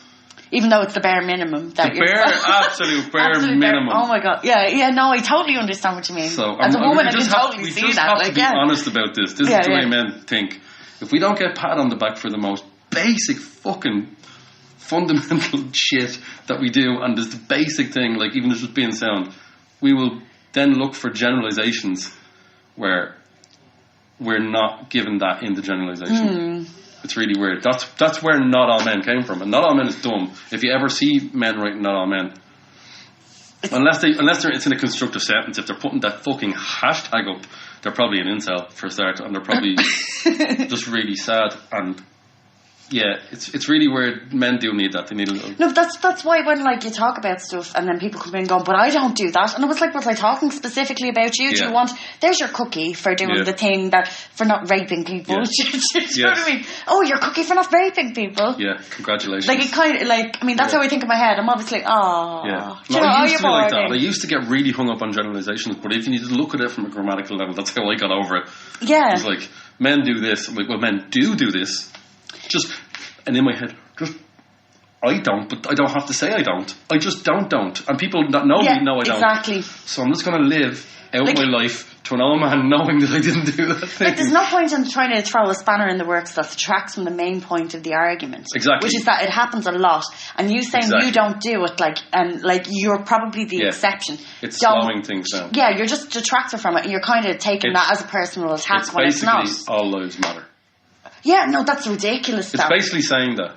Even though it's the bare minimum. Absolute bare minimum. Oh my God. Yeah, no, I totally understand what you mean. So, as a woman, I can totally see that. We just have to be honest about this. This is the way men think. If we don't get pat on the back for the most basic fucking fundamental shit that we do, and there's the basic thing, like even just being sound, we will then look for generalizations where we're not given that in the generalization. It's really weird. That's where not all men came from, and not all men is dumb. If you ever see men writing not all men, unless it's in a constructive sentence, if they're putting that fucking hashtag up, they're probably an incel for a start, and they're probably just really sad. And yeah, it's really weird. Men do need that. They need a little... No, that's why when like you talk about stuff and then people come in and go, but I don't do that. And it was like, was I talking specifically about you? Do you want... There's your cookie for doing the thing that... For not raping people. Do you know what I mean? Oh, your cookie for not raping people. Yeah, congratulations. Like it kind of like... I mean, that's how I think in my head. I'm obviously like, I used to be like that. I used to get really hung up on generalizations, but if you need to look at it from a grammatical level, that's how I got over it. Yeah. It's like, men do this. I'm like, well, men do this. And in my head, I don't, but I don't have to say I don't. I just don't. And people that know me know I don't. Exactly. So I'm just going to live out my life to an old man knowing that I didn't do that thing. Like, there's no point in trying to throw a spanner in the works that detracts from the main point of the argument. Exactly. Which is that it happens a lot. And you saying you don't do it, like you're probably the exception. It's slowing things down. Yeah, you're just detracting from it, and you're kind of taking that as a personal attack when it's not. Basically, all lives matter. Yeah, no, that's ridiculous. It's basically saying that.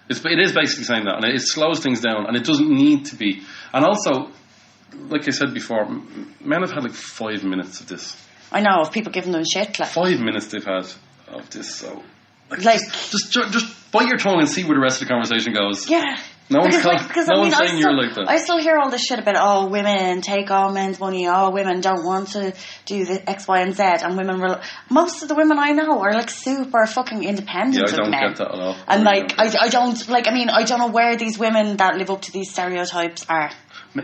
It is basically saying that, and it slows things down, and it doesn't need to be. And also, like I said before, men have had like 5 minutes of this. I know, of people giving them shit. Like. 5 minutes they've had of this, so... Just bite your tongue and see where the rest of the conversation goes. Yeah. No one's saying you're like that. I still hear all this shit about, women take all men's money, women don't want to do the X, Y, and Z, and women most of the women I know are like super fucking independent of men. Yeah, I don't get that at all. And I don't know where these women that live up to these stereotypes are.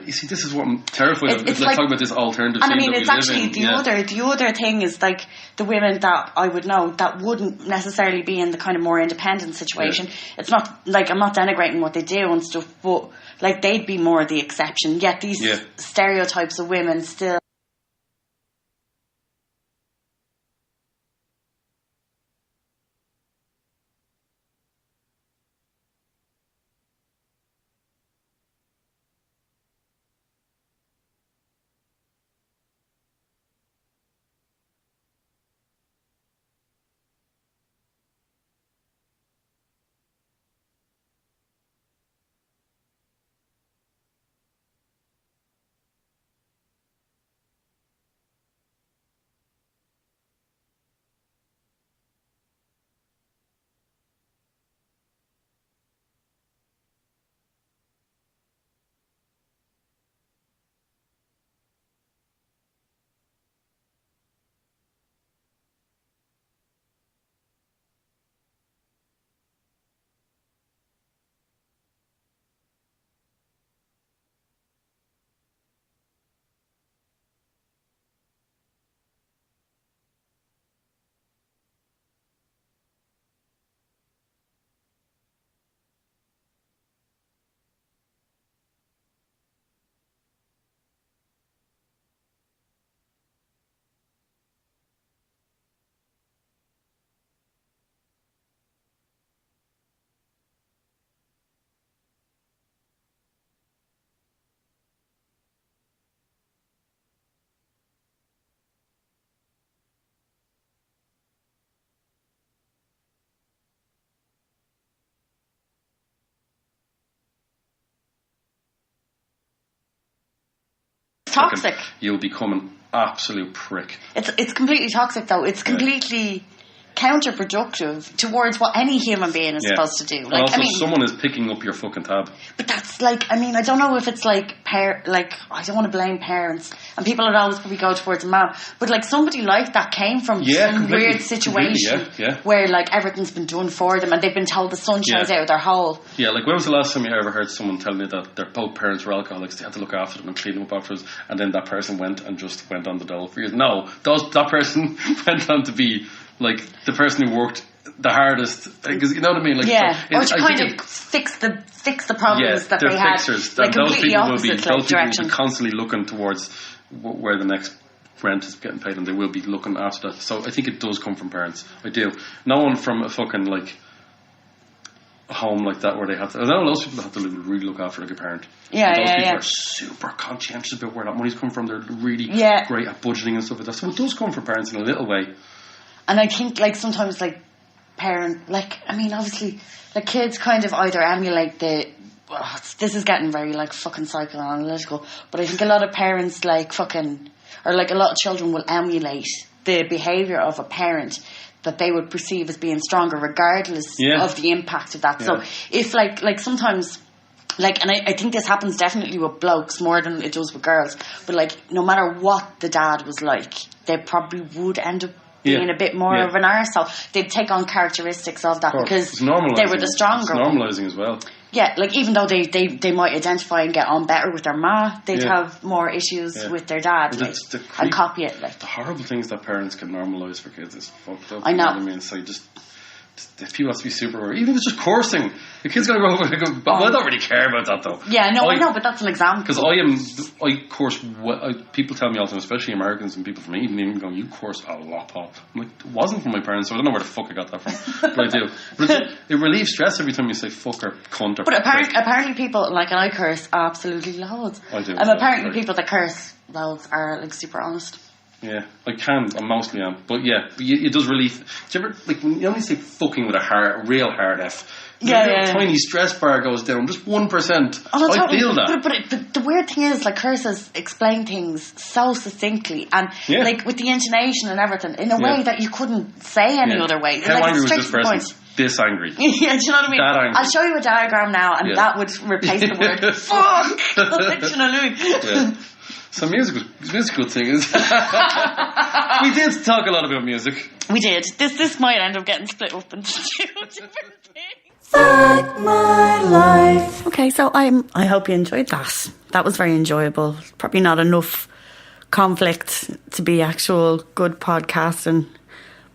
You see, this is what I'm terrified of. It's like talking about this alternative. And I scene mean, that it's we actually live in. the other thing is like the women that I would know that wouldn't necessarily be in the kind of more independent situation. Yeah. It's not like I'm not denigrating what they do and stuff, but like they'd be more the exception. Yet these stereotypes of women still. Toxic. You'll become an absolute prick. It's completely toxic, though. It's completely counterproductive towards what any human being is supposed to do. Like, also, someone is picking up your fucking tab. But that's like, I mean, I don't know if it's like, I don't want to blame parents, and people would always probably go towards a mom, but like somebody like that came from some weird situation where like everything's been done for them and they've been told the sun shines out of their hole. Yeah, like when was the last time you ever heard someone tell me that their both parents were alcoholics, they had to look after them and clean them up afterwards, and then that person went on the dole for years? No, that person went on to be like the person who worked the hardest, because you know what I mean. Like, or to kind of fix the problems that they had. Fixers. Like those completely people will be direction. Constantly looking towards where the next rent is getting paid, and they will be looking after that. So I think it does come from parents. I do. No one from a fucking like a home like that where they have to. I know those people have to really look after like a parent. Yeah, those people are super conscientious about where that money's come from. They're really great at budgeting and stuff like that. So it does come from parents in a little way. And I think like sometimes like parent, like I mean obviously like kids kind of either emulate this is getting very like fucking psychoanalytical, but I think a lot of parents like fucking, or like a lot of children will emulate the behaviour of a parent that they would perceive as being stronger regardless of the impact of that. So if like sometimes like, and I think this happens definitely with blokes more than it does with girls, but like no matter what the dad was like, they probably would end up being a bit more of an arsehole. They'd take on characteristics of that because they were the stronger one. It's normalising as well. Yeah, like even though they might identify and get on better with their ma, they'd have more issues with their dad and copy it. Like the horrible things that parents can normalise for kids is fucked up. I know. You know what I mean? So you just people have to be super. Even if it's just coursing, the kid's gonna grow up and go. Well, I don't really care about that though. Yeah, no, I know, but that's an example. Because I course. People tell me all the time, especially Americans and people from even going, "You course a lot, Paul." I'm like, it wasn't from my parents, so I don't know where the fuck I got that from, but I do. But it relieves stress every time you say "fuck" or "cunt" or. But apparently, people like, and I curse absolutely loads. I do. And apparently, people that curse loads are like super honest. Yeah, I mostly am. But yeah, it does relieve. Do you ever, like, when you only say fucking with a real hard F, tiny stress bar goes down, just 1%. I feel that. But the weird thing is, like, curses explain things so succinctly, and, like, with the intonation and everything, in a way that you couldn't say any other way. How like, angry was this person? This angry. Yeah, do you know what I mean? That angry. I'll show you a diagram now, and that would replace the word fuck. Do you know what I mean? So music was a good thing. We did talk a lot about music. We did. This might end up getting split up into two different things. Fuck my life. Okay, so I hope you enjoyed that. That was very enjoyable. Probably not enough conflict to be actual good podcasting,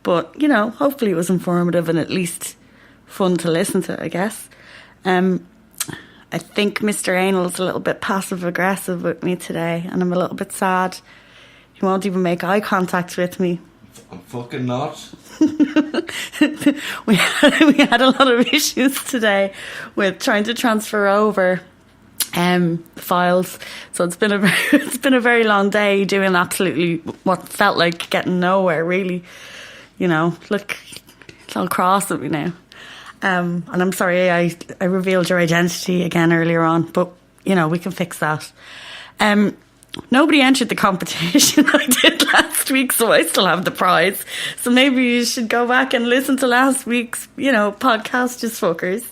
but you know, hopefully it was informative and at least fun to listen to, I guess. I think Mr. Anal's a little bit passive aggressive with me today, and I'm a little bit sad. He won't even make eye contact with me. I'm fucking not. we had a lot of issues today with trying to transfer over files, so it's been a very long day doing absolutely what felt like getting nowhere, really. You know, look, it's all cross at me now. And I'm sorry I revealed your identity again earlier on, but you know, we can fix that. Nobody entered the competition I did last week, so I still have the prize. So maybe you should go back and listen to last week's, you know, podcast, just fuckers,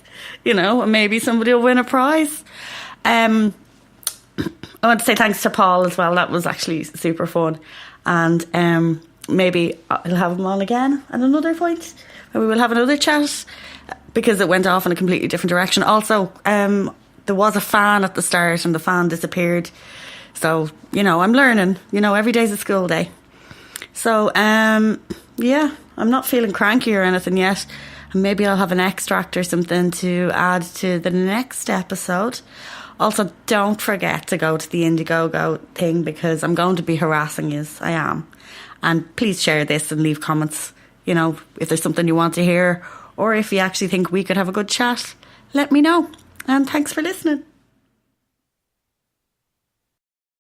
you know, and maybe somebody will win a prize. I want to say thanks to Paul as well. That was actually super fun. And maybe I'll have him on again at another point. Maybe we'll have another chat, because it went off in a completely different direction. Also, there was a fan at the start and the fan disappeared. So, you know, I'm learning. You know, every day's a school day. So, yeah, I'm not feeling cranky or anything yet. And maybe I'll have an extract or something to add to the next episode. Also, don't forget to go to the Indiegogo thing, because I'm going to be harassing you. I am. And please share this and leave comments. You know, if there's something you want to hear, or if you actually think we could have a good chat, let me know. And thanks for listening.